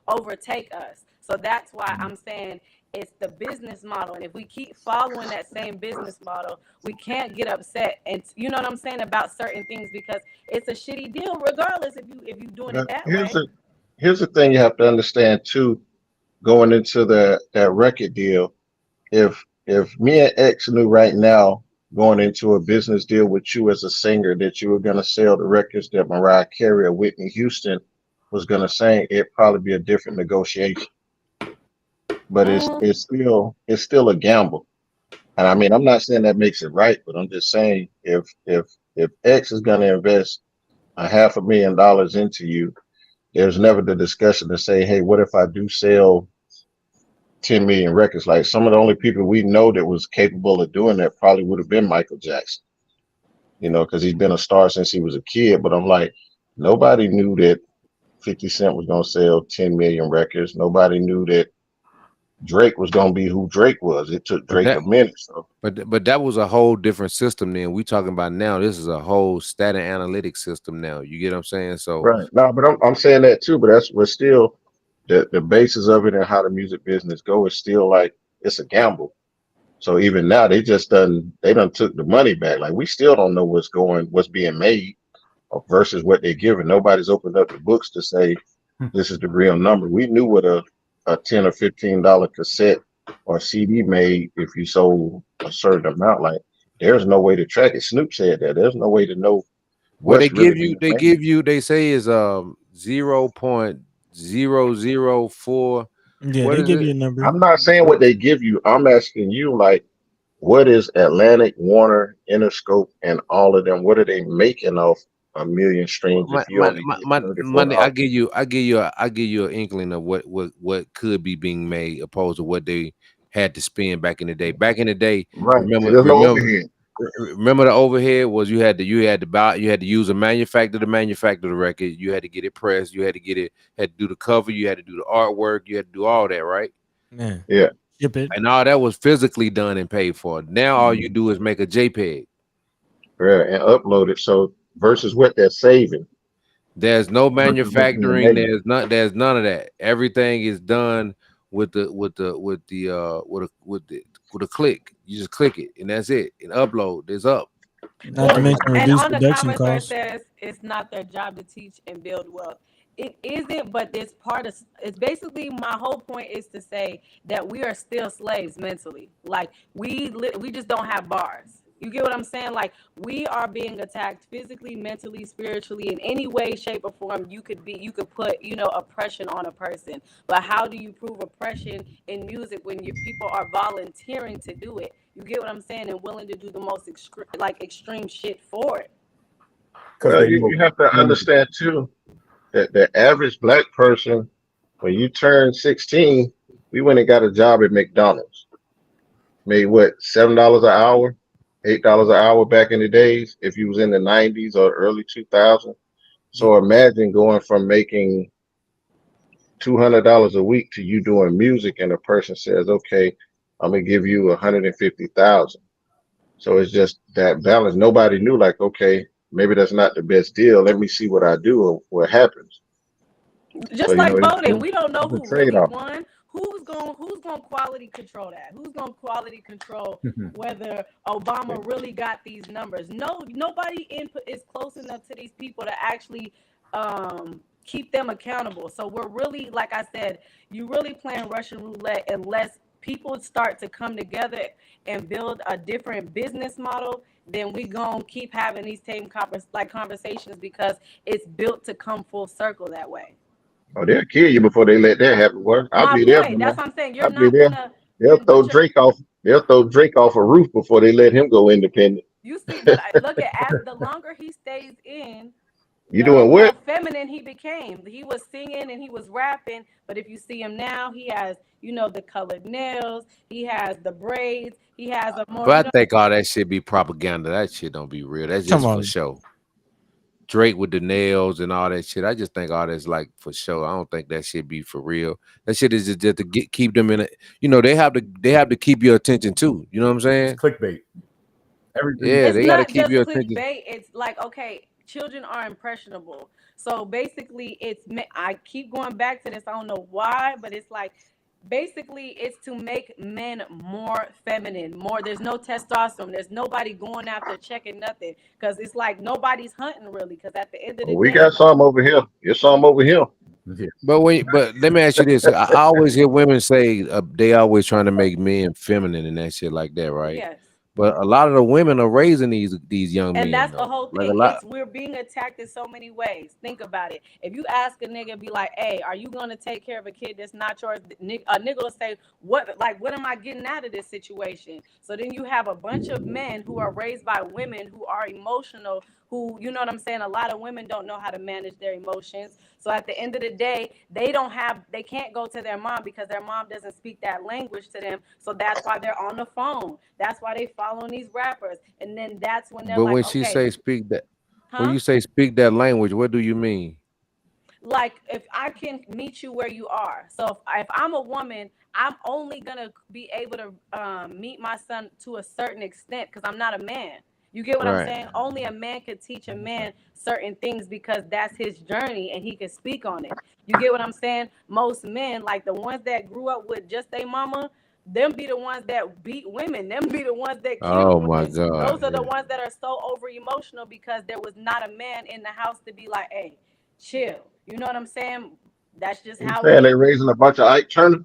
overtake us. So that's why I'm saying it's the business model. And if we keep following that same business model, we can't get upset and you know what I'm saying about certain things, because it's a shitty deal regardless if you doing it that way. Here's the thing you have to understand too, going into that record deal. If me and X knew right now going into a business deal with you as a singer that you were going to sell the records that Mariah Carey or Whitney Houston was going to sing, it'd probably be a different negotiation. But it's still a gamble. And I'm not saying that makes it right, but I'm just saying if if X is going to invest $500,000 into you, there's never the discussion to say, hey, what if I do sell 10 million records? Like some of the only people we know that was capable of doing that probably would have been Michael Jackson, because he's been a star since he was a kid. But I'm like, nobody knew that 50 Cent was going to sell 10 million records. Nobody knew that Drake was going to be who Drake was. It took But Drake a minute. So. but that was a whole different system then. We talking about now. This is a whole stat and analytics system now. You get what I'm saying? So Right. No, but I'm saying that too, but we're still the basis of it and how the music business go is still like it's a gamble. So even now they done took the money back. Like we still don't know what's being made versus what they're giving. Nobody's opened up the books to say this is the real number. We knew what a $10 or $15 cassette or CD made if you sold a certain amount. Like there's no way to track it. Snoop said that. There's no way to know what they what's really give you, being made. they say is 0.004. Yeah, What they is give it? you a number. I'm not saying what they give you. I'm asking you, like, what is Atlantic, Warner, Interscope, and all of them? What are they making off a million streams if you only get Money. I $34? give you an inkling of what could be being made opposed to what they had to spend back in the day. Back in the day, Right. remember There's no remember overhead. remember the overhead was you had to use a manufacturer to manufacture the record. You had to get it pressed. You had to do the cover. You had to do the artwork. You had to do all that, right? Man, Yeah. ship it. And all that was physically done and paid for. Now all you Mhm. do is make a JPEG. Yeah, and upload it. So versus what they're saving There's no versus what's being manufacturing. made. There's none of that. Everything is done with a click. You just click it and that's it. And upload. It's up. Not to mention And reduced on the production comments where it costs. says it's not their job to teach and build wealth, it isn't. But it's part of. It's basically my whole point is to say that we are still slaves mentally. Like we just don't have bars. You get what I'm saying? Like we are being attacked physically, mentally, spiritually, in any way, shape, or form you could put oppression on a person. But how do you prove oppression in music when people are volunteering to do it? You get what I'm saying? And willing to do the most extreme shit for it. Because Well, they you know. have to understand too that the average black person, when you turn 16, we went and got a job at McDonald's. Made what, $7 an hour, $8 an hour back in the days, if you was in the 90s or early 2000s. So imagine going from making $200 a week to you doing music, and a person says, "Okay, I'm gonna give you 150,000." So it's just that balance. Nobody knew, like, okay, maybe that's not the best deal. Let me see what I do or what happens. So Just like voting, it's, we don't know it's a who trade really off. won. Who's going to quality control that? Who's going to quality control whether Obama really got these numbers? No, nobody input is close enough to these people to actually keep them accountable. So we're really, like I said, you really playing Russian roulette unless people start to come together and build a different business model. Then we gonna keep having these same conversations because it's built to come full circle that way. Oh, they'll kill you before they let that happen. Well, I'll My be there, point. man. That's what I'm saying. You're I'll be not there. gonna. They'll But throw Drake off. They'll throw Drake off a roof before they let him go independent. you see, but look at as the longer he stays in, You the doing more what? feminine he became. He was singing and he was rapping, but if you see him now, he has the colored nails. He has the braids. He has a more But I think all that shit be propaganda. That shit don't be real. That's Come just for on. show. Drake with the nails and all that shit. I just think all that's like for show. I don't think that shit be for real. That shit is just to keep them in it. They have to keep your attention too. You know what I'm saying? It's clickbait. Everything Yeah, It's they got to not keep just your attention. clickbait. It's like, okay, children are impressionable. So basically, I keep going back to this. I don't know why, but it's like basically it's to make men more feminine. More, there's no testosterone. There's nobody going after checking nothing because it's like nobody's hunting really. Because at the end of the Well, we day, got some over here. There's some over here. Yeah. But let me ask you this: I always hear women say they always trying to make men feminine and that shit like that, right? yes, But a lot of the women are raising these young And men that's the though. whole Like a thing. lot. We're being attacked in so many ways. Think about it. If you ask a nigga, be like, "Hey, are you gonna take care of a kid that's not yours?" A nigga will say, "What? Like, what am I getting out of this situation?" So then you have a bunch of men who are raised by women who are emotional. Who, you know what I'm saying? A lot of women don't know how to manage their emotions. So at the end of the day, they can't go to their mom because their mom doesn't speak that language to them. So that's why they're on the phone. That's why they following these rappers. And then that's when they're But like, when she okay, say speak that, when huh? you say speak that language, what do you mean? Like if I can meet you where you are. So if I'm a woman, I'm only gonna be able to meet my son to a certain extent because I'm not a man. You get what I'm Right. saying? Only a man could teach a man certain things because that's his journey and he can speak on it. You get what I'm saying? Most men, like the ones that grew up with just their mama, them be the ones that beat women. Them be the ones that kill Oh my women. God. Those are the Yeah. ones that are so over emotional because there was not a man in the house to be like, hey, chill. You know what I'm saying? That's just You how it saying they is. raising a bunch of Ike Turners?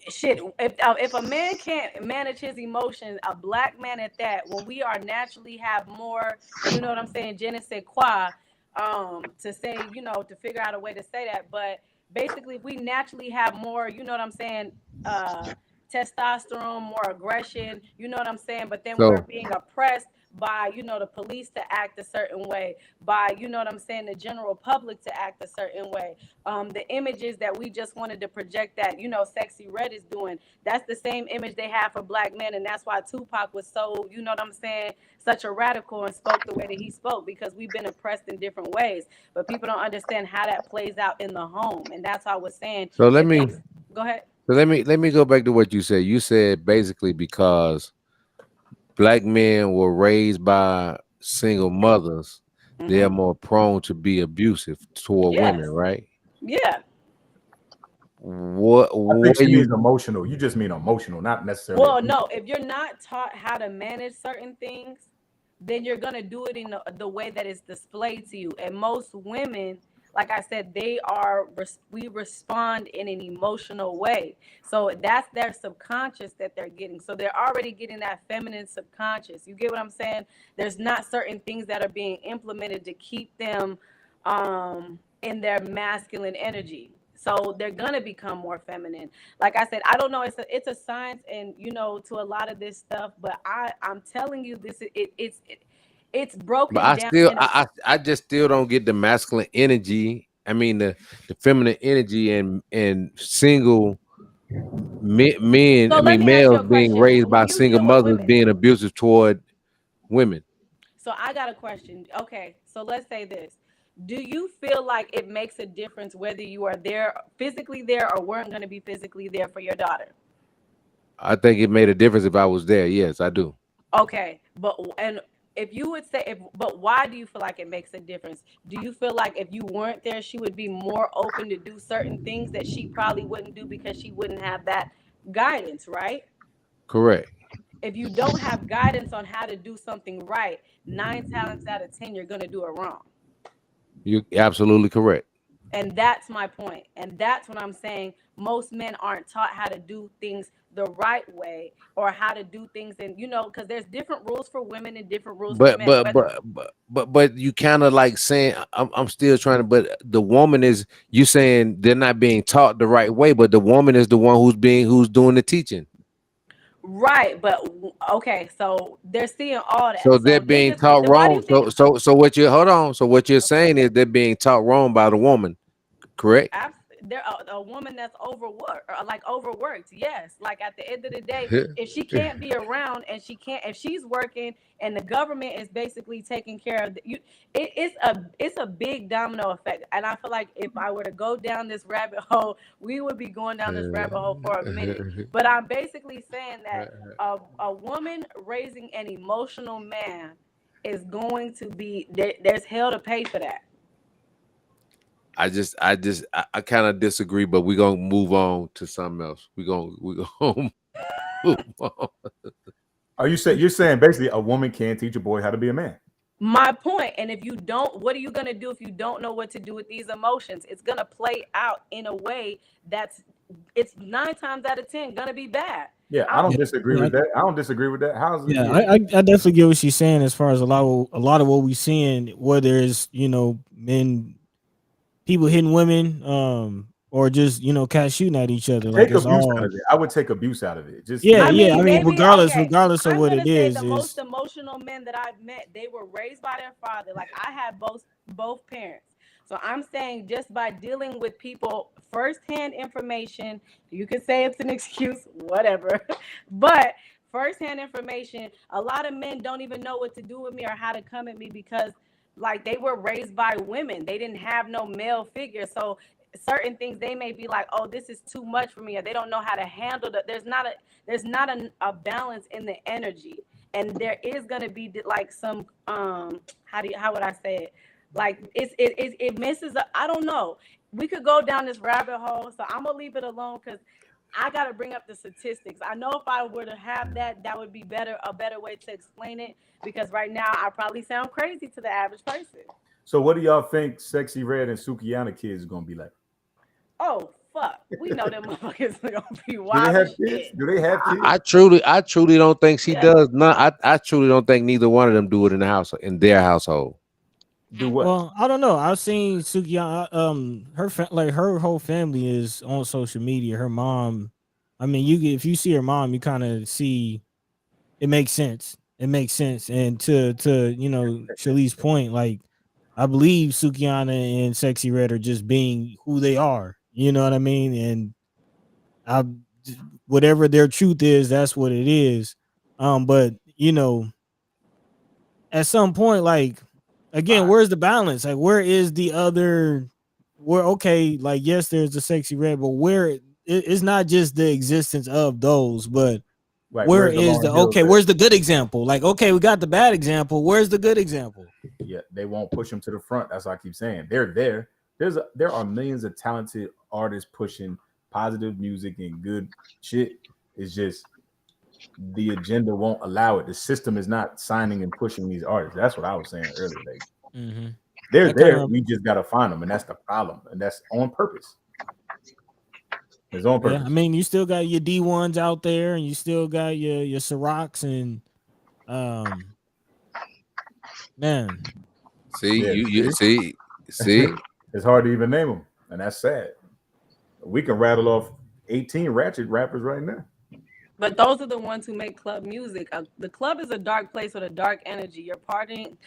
Shit, if a man can't manage his emotions, a black man at that, when we are naturally have more, you know what I'm saying, je ne sais quoi, to say, to figure out a way to say that, but basically, if we naturally have more, you know what I'm saying, testosterone, more aggression, you know what I'm saying, but then we're So being oppressed by, the police to act a certain way, by, you know what I'm saying, the general public to act a certain way. The images that we just wanted to project that, Sexy Red is doing, that's the same image they have for black men. And that's why Tupac was so, you know what I'm saying, such a radical and spoke the way that he spoke, because we've been oppressed in different ways. But people don't understand how that plays out in the home. And that's why I was saying, so let if me they go ahead. let me go back to what you said. You said basically because black men were raised by single mothers, they are Hmm. more prone to be abusive toward women, Yes. right? Yeah. I think What she means you emotional. You just mean emotional, not necessarily Well, abusive. no, if you're not taught how to manage certain things, then you're gonna do it in the way that it's displayed to you. And most women, like I said, we respond in an emotional way. So that's their subconscious that they're getting. So they're already getting that feminine subconscious. You get what I'm saying? There's not certain things that are being implemented to keep them in their masculine energy. So they're gonna become more feminine. Like I said, I don't know. It's a science, and to a lot of this stuff. But I'm telling you, it's but broken I down still in a. I just still don't get the masculine energy. I mean the feminine energy and single men, So I let mean me ask you males a being question. raised by When you single deal with mothers women, being abusive toward women. so I got a question. Okay, so let's say this. Do you feel like it makes a difference whether you are there physically there or weren't going to be physically there for your daughter? I think it made a difference if I was there. Yes, I do. Okay, and if you would say, but why do you feel like it makes a difference? Do you feel like if you weren't there, she would be more open to do certain things that she probably wouldn't do because she wouldn't have that guidance, right? Correct. If you don't have guidance on how to do something right, 9 times out of 10, you're gonna do it wrong. You absolutely correct. And that's my point. And that's what I'm saying. Most men aren't taught how to do things the right way, or how to do things, and because there's different rules for women and different rules for But men. but Whether but but you kind of like saying I'm still trying to. But the woman is you saying they're not being taught the right way, but the woman is the one who's doing the teaching. right, but okay, so they're seeing all So that. they're So being niggas, taught why do wrong. you think? So what you hold on. So what you're saying is they're being taught wrong by the woman, correct? They're a woman that's overworked, or like overworked. Yes, like at the end of the day, if she can't be around and if she's working and the government is basically taking care of you, it's a big domino effect. And I feel like if I were to go down this rabbit hole, we would be going down this rabbit hole for a minute. But I'm basically saying that a woman raising an emotional man is going to be there's hell to pay for that. I kind of disagree, but we're gonna move on to something else. We're gonna move on. You're saying basically a woman can't teach a boy how to be a man? My point. And if you don't, what are you going to do if you don't know what to do with these emotions? It's going to play out in a way that's it's 9 times out of 10 gonna be bad. Yeah, I don't disagree with that. I don't disagree with that. How's it? Yeah, I definitely get what she's saying as far as a lot of what we seeing, whether it's men, people hitting women, or just cats shooting at each other. Like Take it's abuse all out of it. I would take abuse out of it. Just yeah, I yeah. mean, I mean, maybe regardless okay. of I'm what gonna it say is, the most emotional men that I've met, they were raised by their father. Like I had both parents. So I'm saying just by dealing with people firsthand information, you can say it's an excuse, whatever. But firsthand information, a lot of men don't even know what to do with me or how to come at me because like they were raised by women. They didn't have no male figure. So certain things they may be like, oh, this is too much for me, or they don't know how to handle that. There's not a balance in the energy, and there is gonna be like some how would I say it? Like it misses. I don't know. We could go down this rabbit hole, so I'm gonna leave it alone because I gotta bring up the statistics. I know if I were to have that would be a better way to explain it. Because right now I probably sound crazy to the average person. so. What do y'all think Sexy Red and Sukiyana kids is gonna be like? Oh fuck, we know them motherfuckers are gonna be Do they wild have as kids? shit. Do they have kids? I truly don't think she Yeah. does. Not. I truly don't think neither one of them do it in the house in their household. Do what? well, I don't know. I've seen Sukiyana. Her whole family is on social media. Her mom. I mean, if you see her mom, you kind of see it makes sense. It makes sense. And to Shali's point, like I believe Sukiyana and Sexy Red are just being who they are. You know what I mean? And I, whatever their truth is, that's what it is. But at some point, like again, where's the balance? Like, where is the other? Where okay, like yes, there's the Sexy Red, but it's not just the existence of those, but Right. where Where's the is Lauren the Hills okay? at? Where's the good example? Like, okay, we got the bad example. Where's the good example? Yeah, they won't push them to the front. That's what I keep saying. They're there. There are millions of talented artists pushing positive music and good shit. It's just the agenda won't allow it. The system is not signing and pushing these artists. That's what I was saying earlier. Like they're That kind there. of We just gotta find them, and that's the problem. And that's on purpose. It's on yeah. purpose. I mean, you still got your D1s out there, and you still got your Cirocs and man. See, Yeah. you see, It's hard to even name them, and that's sad. We can rattle off 18 ratchet rappers right now. But those are the ones who make club music. The club is a dark place with a dark energy. You're partying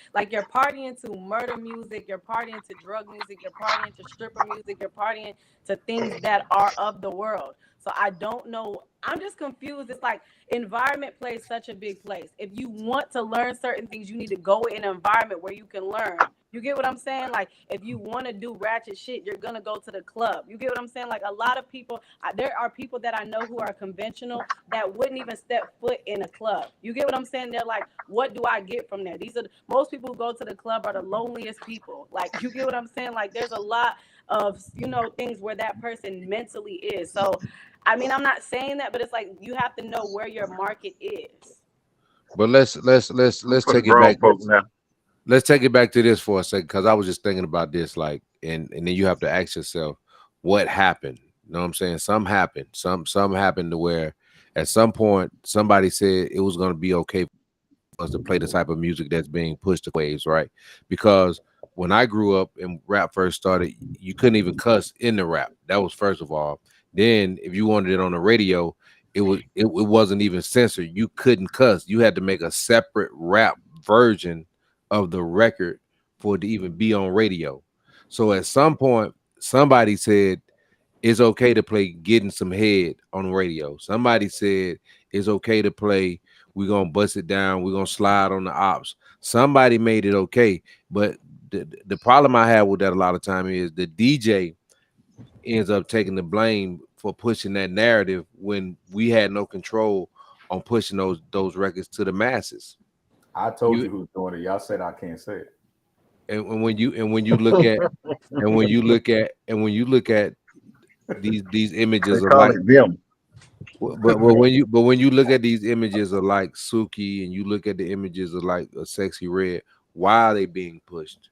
to murder music, you're partying to drug music, you're partying to stripper music, you're partying to things that are of the world. So I don't know. I'm just confused. It's like environment plays such a big place. If you want to learn certain things, you need to go in an environment where you can learn. You get what I'm saying? Like if you want to do ratchet shit, you're gonna go to the club. You get what I'm saying? Like a lot of people, there are people that I know who are conventional that wouldn't even step foot in a club. You get what I'm saying? They're like, what do I get from there? Most people who go to the club are the loneliest people. Like you get what I'm saying? Like there's a lot of things where that person mentally is. So I mean, I'm not saying that, but it's like you have to know where your market is. but let's For the take it grown back. folk now. Let's take it back to this for a second because I was just thinking about this, like, and then you have to ask yourself, what happened? You know what I'm saying? Something happened. Some happened to where at some point somebody said it was going to be okay for us to play the type of music that's being pushed to waves, right? Because when I grew up and rap first started, you couldn't even cuss in the rap. That was first of all. Then if you wanted it on the radio, it wasn't even censored. You couldn't cuss. You had to make a separate rap version of the record for it to even be on radio. So at some point, somebody said it's okay to play getting some head on radio. Somebody said it's okay to play we're gonna bust it down, we're gonna slide on the ops. Somebody made it okay. But the problem I have with that a lot of time is the DJ ends up taking the blame for pushing that narrative when we had no control on pushing those records to the masses. I told you who's doing it. Y'all said I can't say it. And when you look at when you look at these images They of call like it them. but when you look at these images of like Suki and you look at the images of like a Sexy Red, why are they being pushed?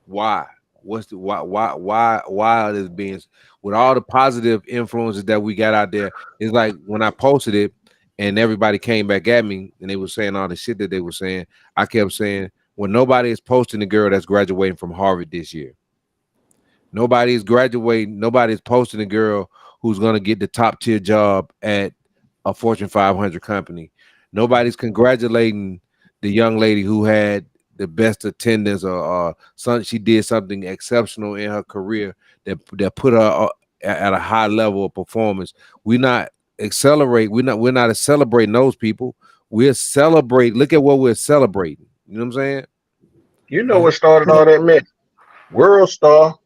Why? What's the why it is being with all the positive influences that we got out there? It's like when I posted it and everybody came back at me and they were saying all the shit that they were saying. I kept saying, well, nobody is posting the girl that's graduating from Harvard this year. Nobody's graduating. Nobody's posting a girl who's going to get the top tier job at a Fortune 500 company. Nobody's congratulating the young lady who had the best attendance or she did something exceptional in her career that put her at a high level of performance. We're not we're not celebrating those people. We're celebrate. Look at what we're celebrating. You know what I'm saying? You know Yeah. what started all that mess? World Star.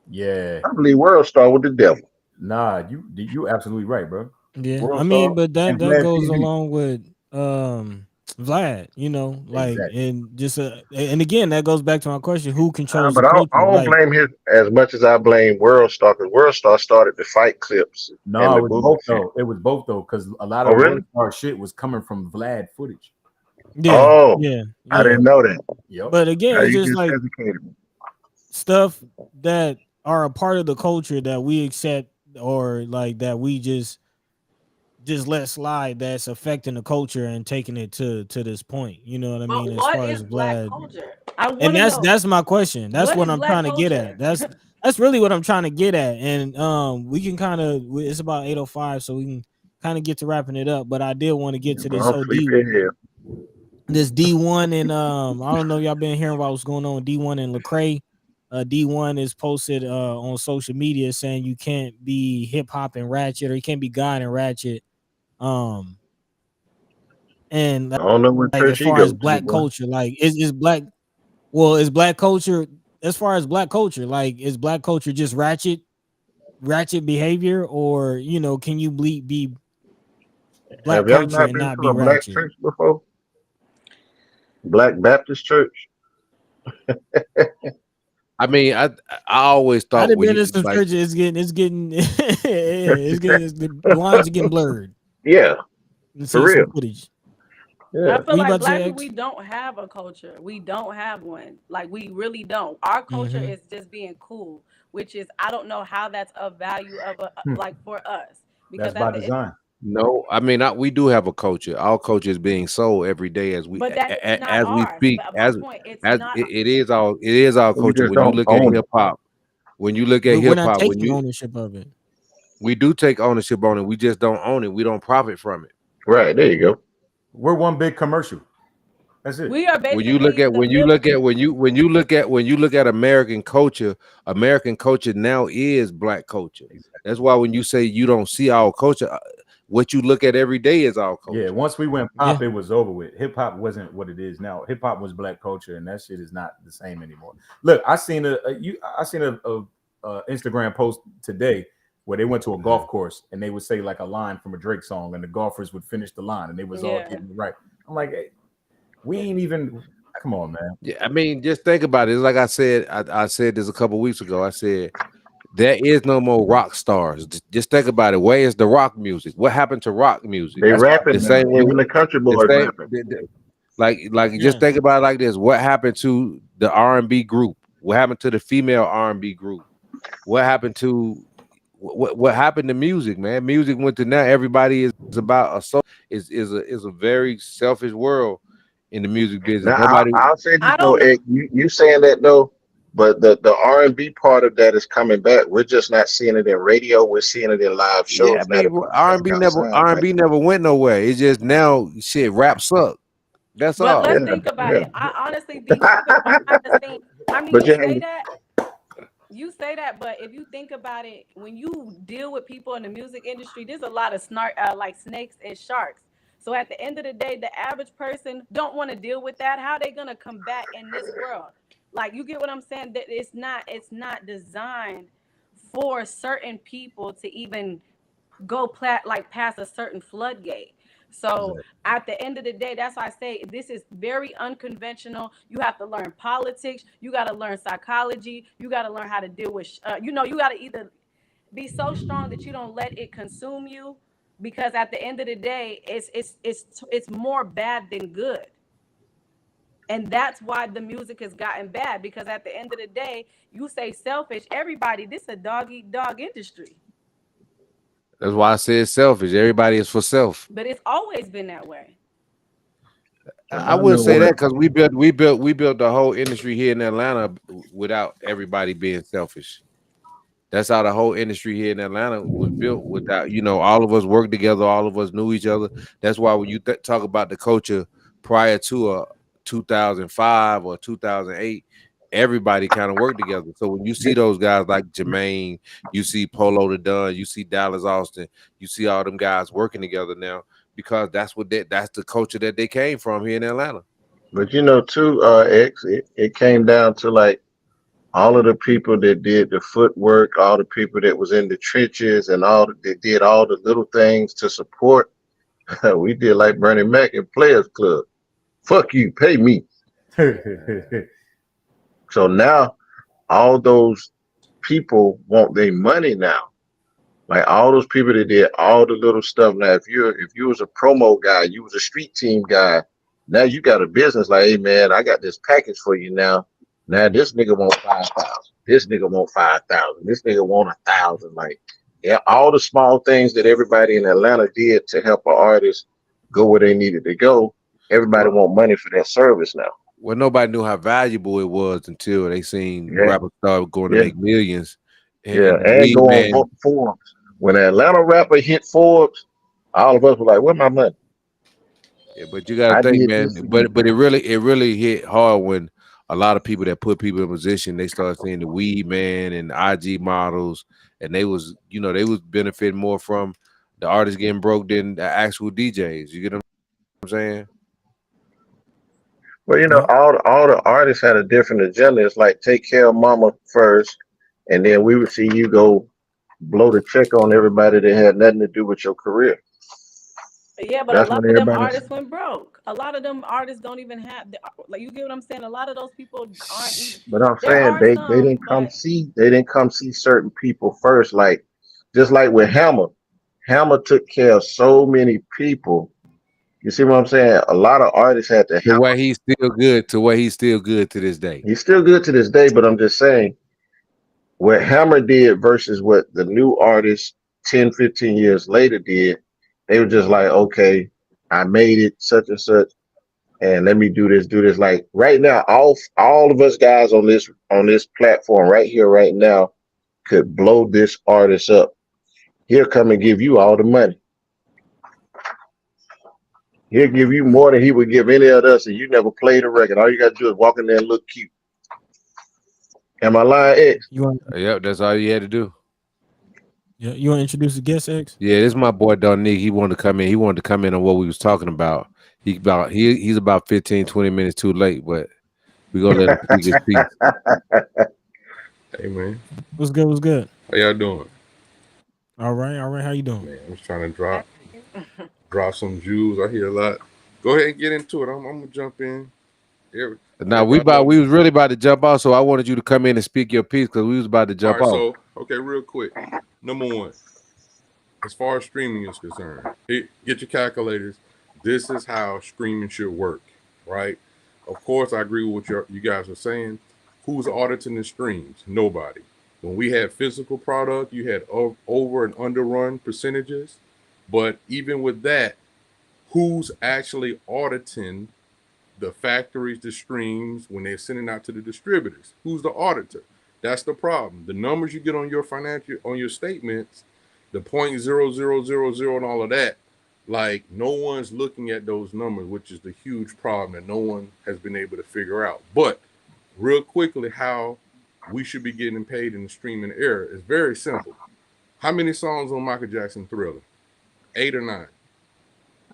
Yeah. I believe World Star with the devil. Nah, you absolutely right, bro. Yeah, I World mean, Star but that and that Vlad goes TV. along with Vlad, like, Exactly. and just and again that goes back to my question: who controls the But I culture? don't Like, blame his as much as I blame World Star because World Star started the fight clips and No, the it was booty both shit. though. It was both though, because a lot Oh, of really? World Star shit was coming from Vlad footage. yeah, Oh, yeah, I yeah. didn't know that. Yep. But again, Now it's you just just like educated me. stuff that are a part of the culture that we accept, or like that we just let slide, that's affecting the culture and taking it to this point. You know what I mean? But As what far is as black Vlad, culture? I and want to that's know that's my question. That's what what is I'm black trying to get culture. at. That's really what I'm trying to get at. And we can kind of, it's about 8:05, so we can kind of get to wrapping it up. But I did want to get to this I'm sleepy in here. this D1, and I don't know if y'all been hearing about what's going on with D1 and Lecrae. D1 is posted on social media saying you can't be hip hop and ratchet, or you can't be God and ratchet. Um and I don't know what like, as church he far as go to, black boy. culture, like, is black, well, is black culture, as far as black culture, like, is black culture just ratchet behavior, or can you be black Have y'all culture not and been not to be a black ratchet? church before? Black Baptist church? I mean, I always I thought done when been you in some like, churches. It's getting the lines are getting blurred. Yeah, And for seeing some real. footage. Yeah. I feel We like about to black say people, X? we don't have a culture. We don't have one. Like, we really don't. Our culture Mm-hmm. is just being cool, which is, I don't know how that's of value of Hmm. like for us, That's because by at the design. no, I mean, we do have a culture. Our culture is being sold every day as we but that is not as we ours. speak. But my As point, it's as not. it is our We culture. just When you don't look at own hip it. hop, when you look at We're hip not hop, taking ownership of it. we do take ownership on it. We just don't own it. We don't profit from it. Right, there you go. We're one big commercial. That's it. We are When you look basically at the when you middle. look at when you look at American culture now is black culture. Exactly. That's why when you say you don't see our culture, what you look at every day is our Yeah. culture. Once we went Yeah. pop, it was over with. Hip hop wasn't what it is now. Hip hop was black culture, and that shit is not the same anymore. Look, I seen a Instagram post today where they went to a golf course and they would say like a line from a Drake song, and the golfers would finish the line, and they was all Yeah. getting it right. I'm like, hey, we ain't even. Come on, man. Yeah, I mean, just think about it. It's like I said, I said this a couple weeks ago. I said there is no more rock stars. Just think about it. Where is the rock music? What happened to rock music? They That's by The rapping now. same way, Even the country the boys same, rapping. like just Yeah. think about it like this. What happened to the R&B group? What happened to the female R&B group? What happened to what happened to music, man? Music went to now everybody is about a so is a very selfish world in the music business. Now Nobody. I'll say this I though, don't know. Ed, you saying that though, but the R&B part of that is coming back. We're just not seeing it in radio. We're seeing it in live Yeah, I shows now. mean The people that's R&B kind of never sound right. R&B never went nowhere. It's just now shit rap suck. That's But all. let's Yeah, think about yeah. it. I honestly, do you feel behind the scenes? I mean, But you have you say that, but if you think about it, when you deal with people in the music industry, there's a lot of like snakes and sharks. So at the end of the day, the average person don't want to deal with that. How are they gonna combat in this world? Like, you get what I'm saying? That it's not designed for certain people to even go like past a certain floodgate. So Exactly. at the end of the day, that's why I say this is very unconventional. You have to learn politics. You got to learn psychology. You got to learn how to deal with, you got to either be so strong that you don't let it consume you, because at the end of the day, it's more bad than good. And that's why the music has gotten bad, because at the end of the day, you say selfish, everybody, this is a dog eat dog industry. That's why I said selfish. Everybody is for self. But it's always been that way. I I know wouldn't say what. that because we built the whole industry here in Atlanta without everybody being selfish. That's how the whole industry here in Atlanta was built without, all of us worked together, all of us knew each other. That's why when you talk about the culture prior to 2005 or 2008, everybody kind of worked together. So when you see those guys like Jermaine, you see Polo the Dunn, you see Dallas Austin, you see all them guys working together now because that's the culture that they came from here in Atlanta. But too, X, it came down to like all of the people that did the footwork, all the people that was in the trenches, and that did all the little things to support. We did like Bernie Mac and Players Club. Fuck you, pay me. So now all those people want their money now. Like all those people that did all the little stuff. Now, if you was a promo guy, you was a street team guy. Now you got a business. Like, hey man, I got this package for you now. Now this nigga want 5,000. This nigga want 5,000. This nigga want 1,000. Like, yeah, all the small things that everybody in Atlanta did to help an artist go where they needed to go. Everybody want money for that service now. Well, nobody knew how valuable it was until they seen Yeah. rappers start going to Yeah. make millions. And go on Forbes. When an Atlanta rapper hit Forbes, all of us were like, "Where's my money?" Yeah, but you got to think, did man. this But it really hit hard when a lot of people that put people in position, they started seeing the weed man and IG models, and they was benefiting more from the artists getting broke than the actual DJs. You get what I'm saying? Well, Yeah. all the artists had a different agenda. It's like take care of mama first, and then we would see you go blow the check on everybody that had nothing to do with your career. Yeah, but a That's lot when of them everybody. artists went broke. A lot of them artists don't even have like, you get what I'm saying. A lot of those people aren't even. But I'm There saying are they some, didn't come but see certain people first. Like just like with Hammer, Hammer took care of so many people. You see what I'm saying? A lot of artists had to To help. where he's still good. To where he's still good to this day. He's still good to this day, but I'm just saying what Hammer did versus what the new artists 10, 15 years later did, they were just like, okay, I made it such and such, and let me do this, do this. Like right now, all of us guys on this platform right here, right now, could blow this artist up. He'll come and give you all the money. He'll give you more than he would give any of us, and you never played a record. All you gotta do is walk in there and look cute. Am I lying, X? You want Yep, that's all you had to do. you want to introduce the guest, X? Yeah, this is my boy Donique. He wanted to come in. He wanted to come in on what we was talking about. He's about 15, 20 minutes too late, but we're gonna let him speak his piece. Hey man, What's good? What's good? how y'all doing? All right. How you doing? Man, I'm just trying to drop some jewels. I hear a lot. Go ahead and get into it. I'm gonna jump in. Now Everybody know. we was really about to jump off, so I wanted you to come in and speak your piece because we was about to All jump right, off. so okay, real quick. Number one, as far as streaming is concerned, get your calculators. This is how streaming should work, right? Of course, I agree with what you guys are saying. Who's auditing the streams? Nobody. When we had physical product, you had over and underrun percentages. But even with that, who's actually auditing the factories, the streams, when they're sending out to the distributors? Who's the auditor? That's the problem. The numbers you get on your on your statements, the 0.0000 and all of that, like no one's looking at those numbers, which is the huge problem that no one has been able to figure out. But real quickly, how we should be getting paid in the streaming era is very simple. How many songs on Michael Jackson Thriller? 8 or 9?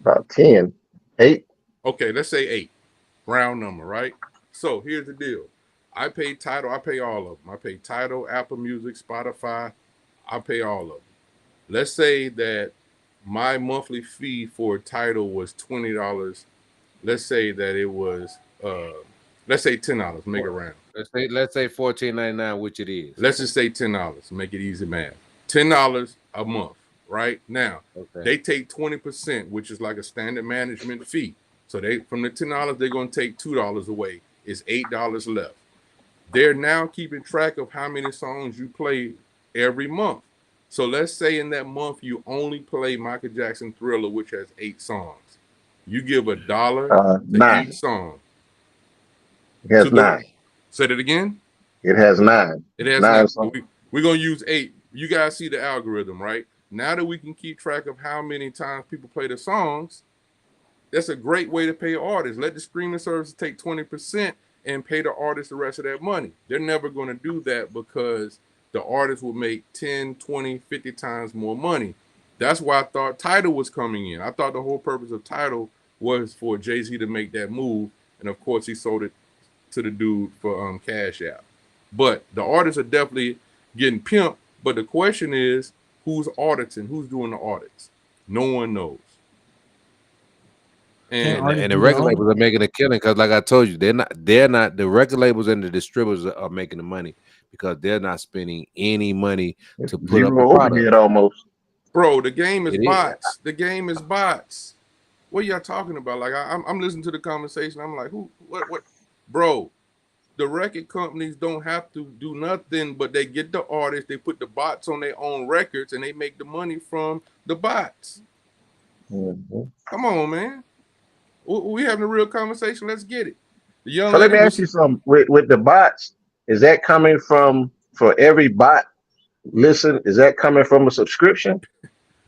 About 10, 8. Okay, let's say 8. Round number, right? So here's the deal. I pay Tidal. I pay all of them. I pay Tidal, Apple Music, Spotify. I pay all of them. Let's say that my monthly fee for Tidal was $20. Let's say that it was, let's say $10. Make it round. Let's say $14.99, which it is. Let's just say $10. Make it easy math. $10 a month, right? Now, Okay. they take 20%, which is like a standard management fee. So they from the $10, they're gonna take $2 away. It's $8 left. They're now keeping track of how many songs you play every month. So let's say in that month you only play Michael Jackson Thriller, which has 8 songs. You give $1 to 9. each song. It has To the 9. say that again. It has 9. It has 9 9. songs. We're gonna use 8. You guys see the algorithm, right? Now that we can keep track of how many times people play the songs, that's a great way to pay artists. Let the streaming services take 20% and pay the artists the rest of that money. They're never going to do that because the artists will make 10, 20, 50 times more money. That's why I thought Tidal was coming in. I thought the whole purpose of Tidal was for Jay-Z to make that move. And of course, he sold it to the dude for Cash App. But the artists are definitely getting pimped. But the question is, who's auditing? Who's doing the audits? No one knows. Can't And artists And the do their record own? labels are making a killing because, like I told you, they're not the record labels and the distributors are making the money because they're not spending any money It's to put up the zero product. overhead almost. bro, the game is It is. bots. The game is bots. What y'all talking about? Like I'm listening to the conversation. I'm like, what, bro? The record companies don't have to do nothing, but they get the artists. They put the bots on their own records, and they make the money from the bots. Mhm. Come on, man. We having a real conversation. Let's get it. The young So let lady me ask you was something. With the bots, is that coming from for every bot listen? Is that coming from a subscription?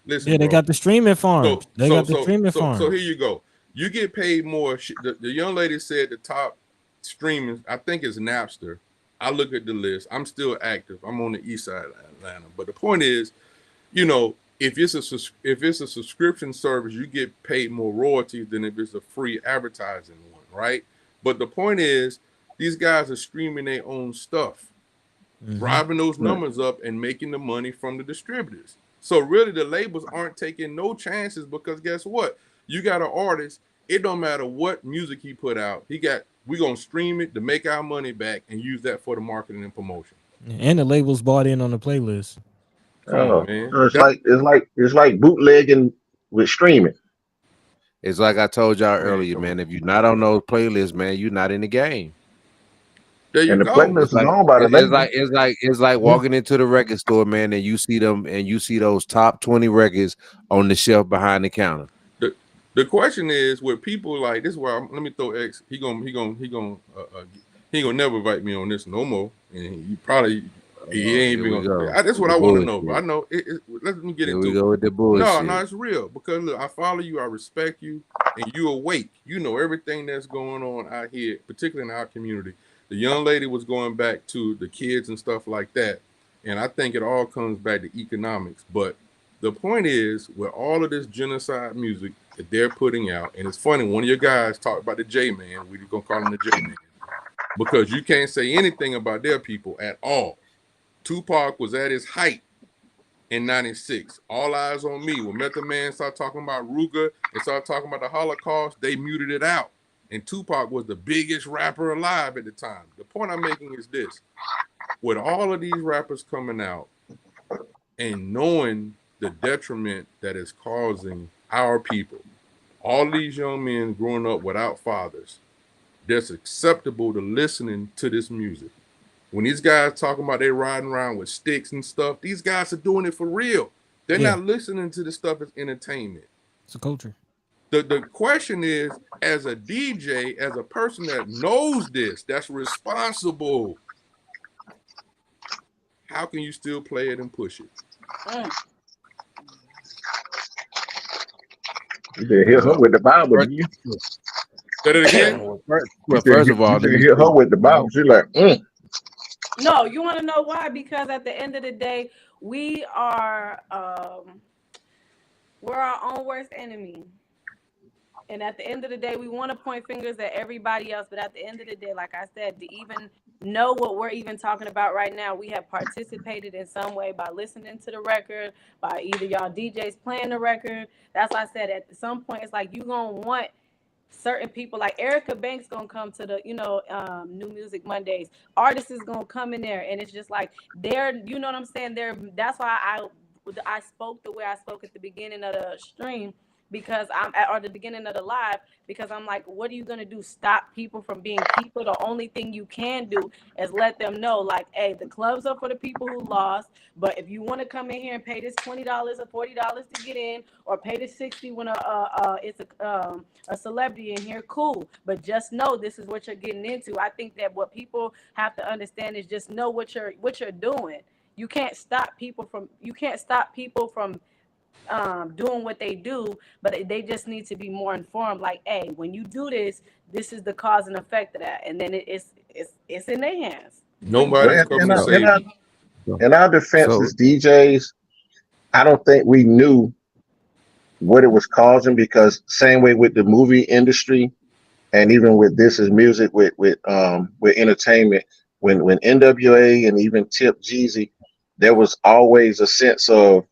listen, Yeah, they bro. got the streaming farms. So They so got the so streaming so farms. so here you go. You get paid more. The young lady said the top streaming, I think it's Napster. I look at the list. I'm still active. I'm on the east side of Atlanta. But the point is, if it's a subscription service, you get paid more royalties than if it's a free advertising one, right? But the point is, these guys are streaming their own stuff, driving those Right. numbers up and making the money from the distributors. So really the labels aren't taking no chances because guess what? You got an artist, it don't matter what music he put out. We're gonna stream it to make our money back and use that for the marketing and promotion. And the labels bought in on the playlist. Come on, Oh, man. so it's like bootlegging with streaming. It's like I told y'all Man, earlier, come man. on. If you're not on those playlists, man, you're not in the game. There you And the go. playlist It's is like owned by the label. it's like walking into the record store, man, and you see them and you see those top 20 records on the shelf behind the counter. The question is with people like this. Is why let me throw X. He gonna never invite me on this no more. And he ain't Here even we gonna. go. That's With what the I want to know. But I bullshit. know let me get Here we into it. go with the No, bullshit. it's real because look, I follow you, I respect you, and you awake. You know everything that's going on out here, particularly in our community. The young lady was going back to the kids and stuff like that, and I think it all comes back to economics. But the point is, with all of this genocide music that they're putting out, and it's funny, one of your guys talked about the J Man. We're gonna call him the J Man because you can't say anything about their people at all. Tupac was at his height in 96. All eyes on me. When Method Man started talking about Ruger and started talking about the Holocaust, they muted it out. And Tupac was the biggest rapper alive at the time. The point I'm making is this. With all of these rappers coming out and knowing the detriment that is causing our people, all these young men growing up without fathers, that's acceptable to listening to this music. When these guys talking about they riding around with sticks and stuff, these guys are doing it for real. They're Yeah. not listening to this stuff as entertainment. It's a culture. The question is, as a DJ, as a person that knows this, that's responsible, how can you still play it and push it? You should hit her with the Bible, First, didn't you? Say that again? first of all, you let should me hit her see. with the Bible. She's like, No, you want to know why? Because at the end of the day, we're our own worst enemy. And at the end of the day, we want to point fingers at everybody else. But at the end of the day, like I said, to even know what we're even talking about right now, we have participated in some way by listening to the record, by either y'all DJs playing the record. That's why I said at some point, it's like you're going to want certain people like Erica Banks gonna come to the New Music Mondays. Artists is gonna come in there, and it's just like they're, you know what I'm saying, they're, that's why I spoke the way I spoke at the beginning of the stream, because I'm or the beginning of the live, because I'm like, what are you gonna do? Stop people from being people? The only thing you can do is let them know, like, hey, the clubs are for the people who lost. But if you want to come in here and pay this $20 or $40 to get in, or pay the 60 when it's a celebrity in here, cool. But just know this is what you're getting into. I think that what people have to understand is just know what you're doing. You can't stop people from doing what they do, but they just need to be more informed. Like, hey, when you do this, this is the cause and effect of that, and then it's in their hands. Nobody's coming to So, save you. In our defense so as DJs, I don't think we knew what it was causing, because same way with the movie industry, and even with this is music, with entertainment, when NWA and even Tip Jeezy, there was always a sense of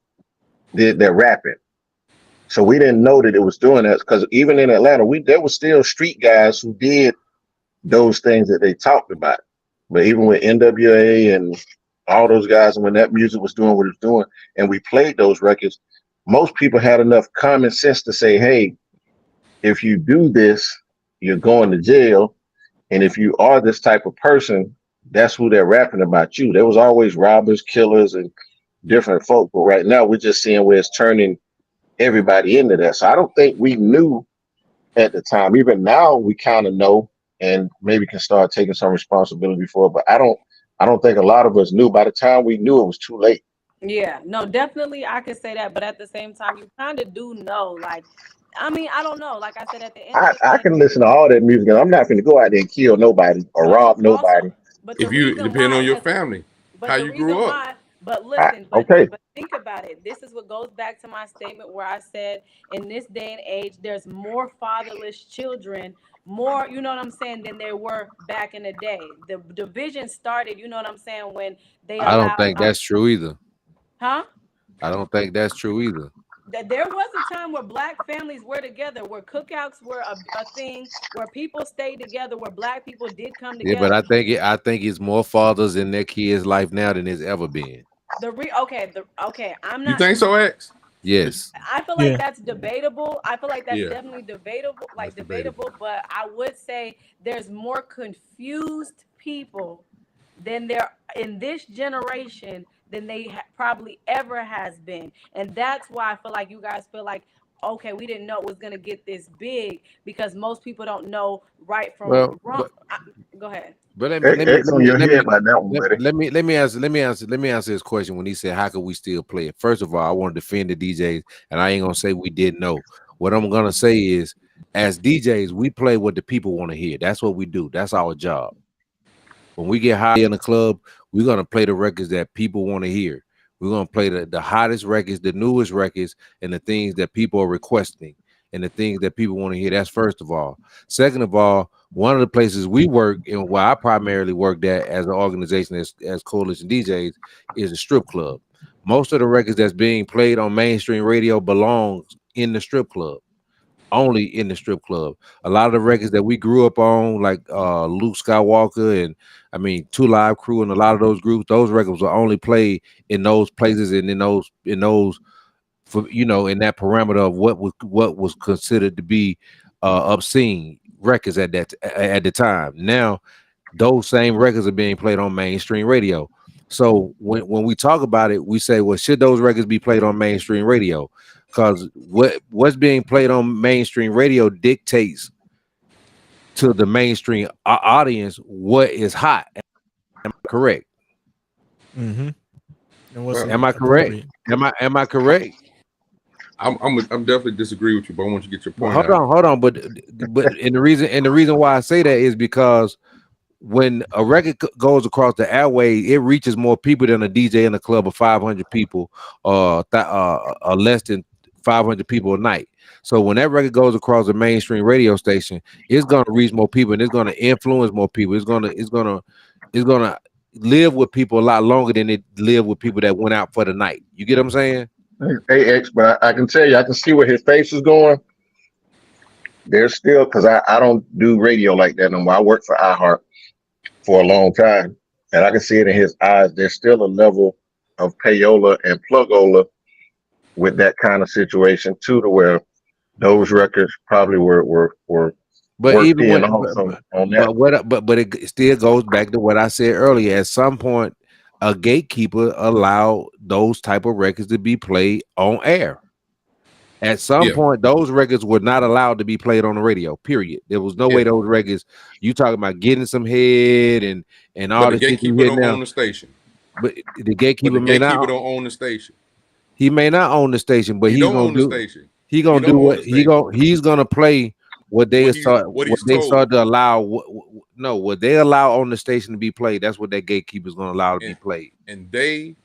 they're rapping. So we didn't know that it was doing that, because even in Atlanta, there were still street guys who did those things that they talked about. But even with NWA and all those guys, and when that music was doing what it was doing, and we played those records, most people had enough common sense to say, hey, if you do this, you're going to jail. And if you are this type of person, that's who they're rapping about you. There was always robbers, killers, and different folk. But right now, we're just seeing where it's turning everybody into that. So I don't think we knew at the time. Even now, we kind of know, and maybe can start taking some responsibility for it. But I don't think a lot of us knew. By the time we knew, it was too late. Yeah, no, definitely I could say that, but at the same time, you kind of do know. Like, I mean, I don't know. Like I said, at the end of the I day, can listen to all that music, and I'm not going to go out there and kill nobody or rob nobody. but the If you reason depend why, on your family, how but the you reason grew up. why, but listen, Okay. but think about it. This is what goes back to my statement where I said, in this day and age, there's more fatherless children, more, you know what I'm saying, than there were back in the day. The division started, you know what I'm saying, when they I don't allowed, think that's true either. huh? I don't think that's true either. That there was a time where black families were together, where cookouts were a thing, where people stayed together, where black people did come Yeah, but together. I think it's more fathers in their kids' life now than it's ever been. I'm You not. think so, X? Yes. I feel like Yeah. that's debatable. I feel like that's Yeah, definitely debatable, that's like debatable. debatable. But I would say there's more confused people than there in this generation than they probably ever has been, and that's why I feel like you guys feel like, okay, we didn't know it was gonna get this big, because most people don't know right from Well, wrong. Go ahead. but X on your head by that one, buddy. let me answer his question when he said how could we still play it. First of all, I want to defend the DJs, and I ain't gonna say we didn't know. What I'm gonna say is, as DJs, we play what the people want to hear. That's what we do. That's our job. When we get high in the club, we're gonna play the records that people want to hear. We're gonna play the hottest records, the newest records, and the things that people are requesting and the things that people want to hear. That's first of all. Second of all, one of the places we work and where I primarily worked at as an organization as Coalition DJs is a strip club. Most of the records that's being played on mainstream radio belongs in the strip club, only in the strip club. A lot of the records that we grew up on, like Luke Skywalker and I mean Two Live Crew and a lot of those groups, those records were only played in those places and in those for in that parameter of what was considered to be obscene records at the time. Now those same records are being played on mainstream radio. So when we talk about it, we say, well, should those records be played on mainstream radio? Because what's being played on mainstream radio dictates to the mainstream audience what is hot. Am I correct? Mm-hmm. And what's Am I correct? appropriate? Am I correct? I'm definitely disagree with you, but I want you to get your But point out. hold on. But and the reason why I say that is because when a record goes across the airway, it reaches more people than a DJ in a club of 500 people or less than 500 people a night. So when that record goes across a mainstream radio station, it's going to reach more people and it's going to influence more people. It's going to live with people a lot longer than it lived with people that went out for the night. You get what I'm saying? Hey, X, but I can tell you, I can see where his face is going. There's still, because I don't do radio like that no more. I worked for iHeart for a long time, and I can see it in his eyes. There's still a level of payola and plugola with that kind of situation too, to where Those records probably were But worked even in when, also on that. but it still goes back to what I said earlier. At some point, a gatekeeper allowed those type of records to be played on air. At some Yeah, point, those records were not allowed to be played on the radio. Period. There was no yeah. way those records. You talking about getting some head and But all the the shit you gatekeeper hear don't now. own the station. But the But gatekeeper the may gatekeeper not. don't own the station. He may not own the station, but He don't own the station. He do don't own what the station. he's gonna play What what he's they told. start to allow. No, what they allow on the station to be played. That's what that gatekeeper's gonna allow to be And played. and the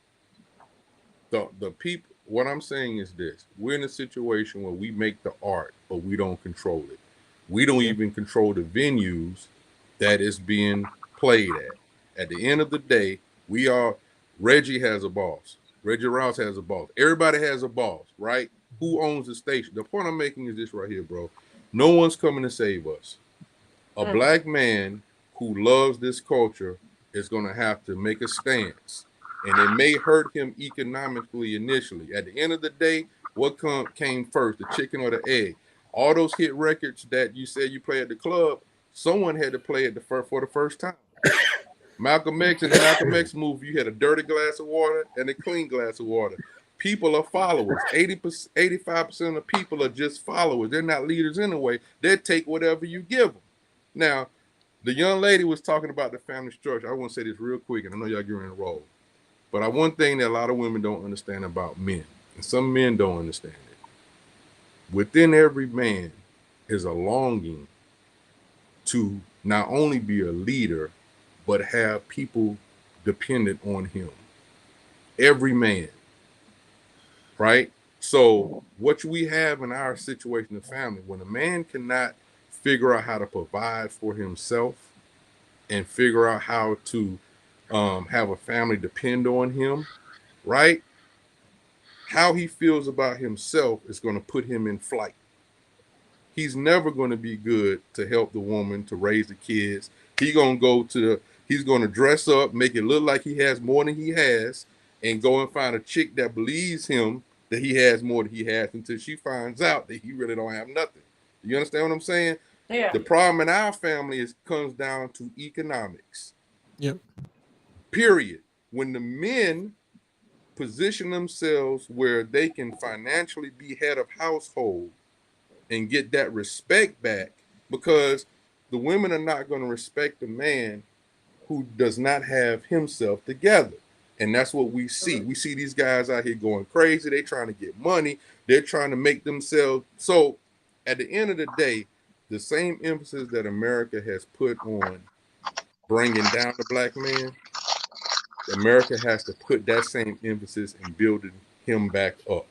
people, what I'm saying is this: we're in a situation where we make the art, but we don't control it. We don't even control the venues that it's being played at. At the end of the day, we are Reggie has a boss. Reggie Rouse has a boss. Everybody has a boss, right? Who owns the station? The point I'm making is this right here, bro. No one's coming to save us. A black man who loves this culture is going to have to make a stance. And it may hurt him economically initially. At the end of the day, what came first, the chicken or the egg? All those hit records that you said you play at the club, someone had to play it for the first time. Malcolm X, in the Malcolm X movie, you had a dirty glass of water and a clean glass of water. People are followers. 80%, 85% of people are just followers. They're not leaders anyway. They take whatever you give them. Now, the young lady was talking about the family structure. I want to say this real quick, and I know y'all getting in a roll. But one thing that a lot of women don't understand about men, and some men don't understand it. Within every man is a longing to not only be a leader, but have people dependent on him. Every man, right? So what we have in our situation of family, when a man cannot figure out how to provide for himself and figure out how to have a family depend on him, right? How he feels about himself is going to put him in flight. He's never going to be good to help the woman to raise the kids. He's going to dress up, make it look like he has more than he has, and go and find a chick that believes him that he has more than he has until she finds out that he really don't have nothing. You understand what I'm saying? Yeah. The problem in our family comes down to economics. Yep. Period. When the men position themselves where they can financially be head of household and get that respect back, because the women are not going to respect a man who does not have himself together. And that's what we see. We see these guys out here going crazy. They're trying to get money. They're trying to make themselves. So at the end of the day, the same emphasis that America has put on bringing down the black man, America has to put that same emphasis in building him back up.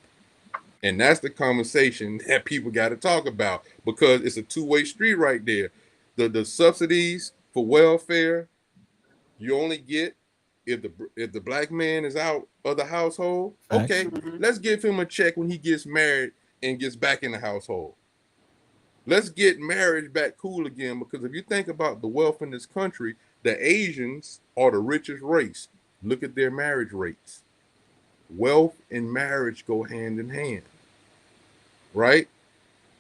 And that's the conversation that people got to talk about, because it's a two-way street right there. The subsidies for welfare you only get if the black man is out of the household. Facts. Okay, let's give him a check when he gets married and gets back in the household. Let's get marriage back cool again, because if you think about the wealth in this country, the Asians are the richest race. Look at their marriage rates. Wealth and marriage go hand in hand, right?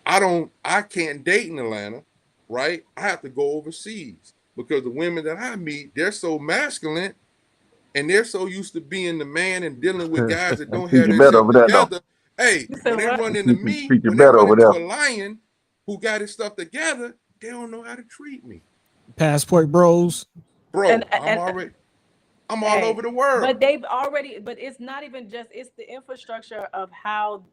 I can't date in Atlanta, right? I have to go overseas because the women that I meet, they're so masculine and they're so used to being the man and dealing with guys that don't Treat have you better themselves over there, though. together. Hey, You when said they what? run into me, Treat you when they better run over into there. a lion who got his stuff together, they don't know how to treat me. Passport bros. Bro, And I'm all hey, over the world. but they've already. But it's not even just. It's the infrastructure of how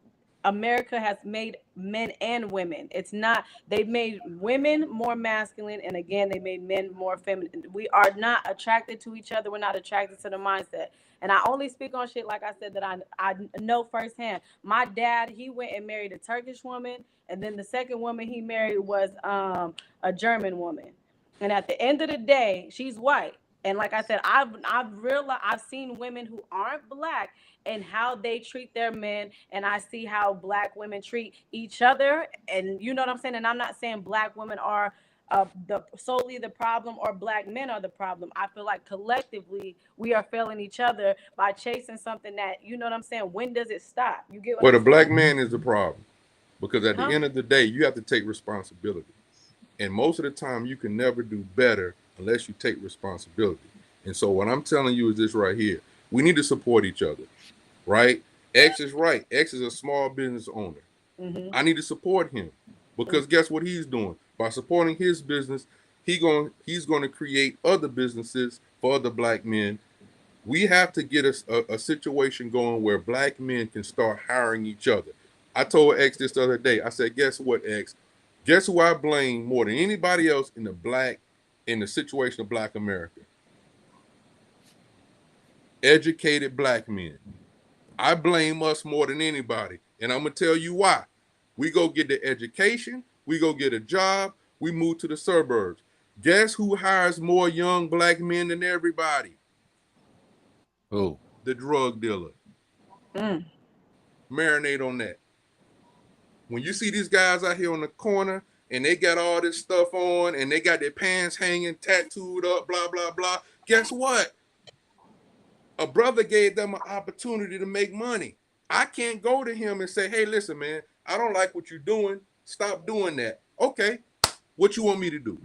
America has made men and women. It's not. They've made women more masculine, and again, they made men more feminine. We are not attracted to each other. We're not attracted to the mindset. And I only speak on shit like I said that I know firsthand. My dad, he went and married a Turkish woman, and then the second woman he married was a German woman. And at the end of the day, she's white. And like I said, I've realized I've seen women who aren't black and how they treat their men, and I see how black women treat each other. And you know what I'm saying? And I'm not saying black women are the solely the problem or black men are the problem. I feel like collectively we are failing each other by chasing something that you know what I'm saying. When does it stop? You get what Well, I'm the black saying? man is the problem. Because at the end of the day, you have to take responsibility. And most of the time, you can never do better unless you take responsibility. And so what I'm telling you is this right here. We need to support each other, right? X is right. X is a small business owner. Mm-hmm. I need to support him because guess what he's doing? By supporting his business, he's going to create other businesses for other black men. We have to get a situation going where black men can start hiring each other. I told X this the other day. I said, guess what, X? Guess who I blame more than anybody else in the situation of black America? Educated black men. I blame us more than anybody. And I'm going to tell you why. We go get the education. We go get a job. We move to the suburbs. Guess who hires more young black men than everybody? Who? The drug dealer. Marinate on that. When you see these guys out here on the corner and they got all this stuff on and they got their pants hanging, tattooed up, blah, blah, blah, guess what? A brother gave them an opportunity to make money. I can't go to him and say, hey, listen, man, I don't like what you're doing. Stop doing that. Okay, what you want me to do?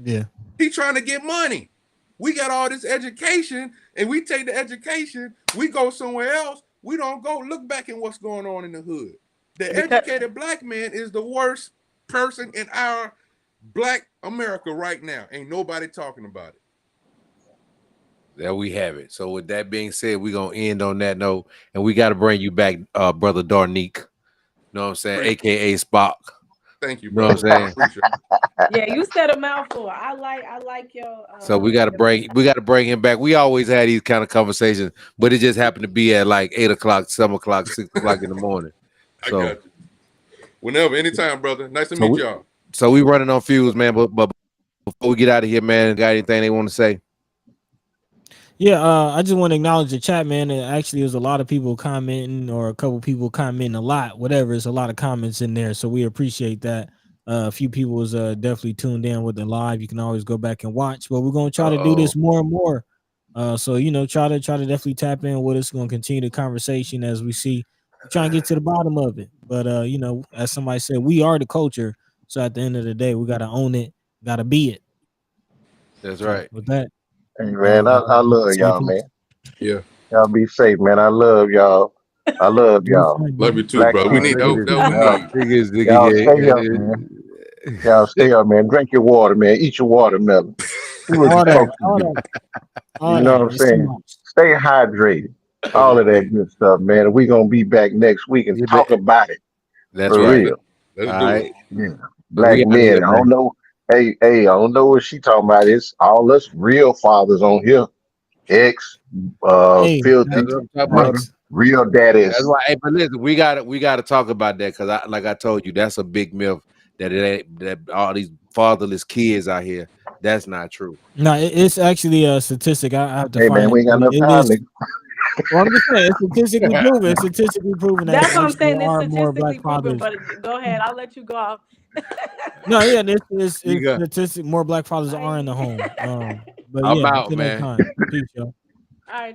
Yeah. He trying to get money. We got all this education and we take the education, we go somewhere else. We don't go look back at what's going on in the hood. The educated black man is the worst person in our black America right now. Ain't nobody talking about it. There we have it. So with that being said, we're going to end on that note. And we got to bring you back, Brother Darnique. You know what I'm saying? AKA Spock. Thank you, bro. You know what I'm saying? Yeah, you said a mouthful. I like your. So we got to bring him back. We always had these kind of conversations, but it just happened to be at like 8 o'clock, 7 o'clock, 6 o'clock in the morning. So, I got you. Whenever, anytime, brother. Nice to meet y'all. So we running on fuels, man. But before we get out of here, man, got anything they want to say? Yeah, I just want to acknowledge the chat, man. And actually, there's a lot of people commenting, or a couple people commenting a lot, whatever. It's a lot of comments in there, so we appreciate that. A few people was definitely tuned in with the live. You can always go back and watch, but we're gonna try to do this more and more. So you know, try to definitely tap in with us. We're gonna continue the conversation as we see, try and get to the bottom of it. But you know, as somebody said, we are the culture. So at the end of the day, we gotta own it, gotta be it. That's right. With that. Hey man, I love y'all, man. Yeah. Y'all be safe, man. I love y'all. I love y'all. Love you too, Black bro. We need people, that. Y'all stay up, man. Y'all stay up, man. Drink your water, man. Eat your watermelon. Do what you're supposed to do. You know what I'm saying? Stay hydrated. All of that good stuff, man. We're gonna be back next week and talk about it. That's for right. real. Let's do it. Yeah. Black men. I don't know. Hey, I don't know what she talking about. It's all us real fathers on here. Filthy, real daddies. That's why. Hey, but listen, we got to talk about that because, like I told you, that's a big myth that it ain't that all these fatherless kids out here. That's not true. No, it's actually a statistic. I have to find. Man, we ain't got enough time. Well, I'm just saying, it's statistically proven. It's statistically proven that that's what I'm saying. there are It's more black statistically proven. fathers. But go ahead, I'll let you go off. No, yeah, it's statistic. More black fathers are in the home. But I'm yeah, out, man. Peace, y'all. All right.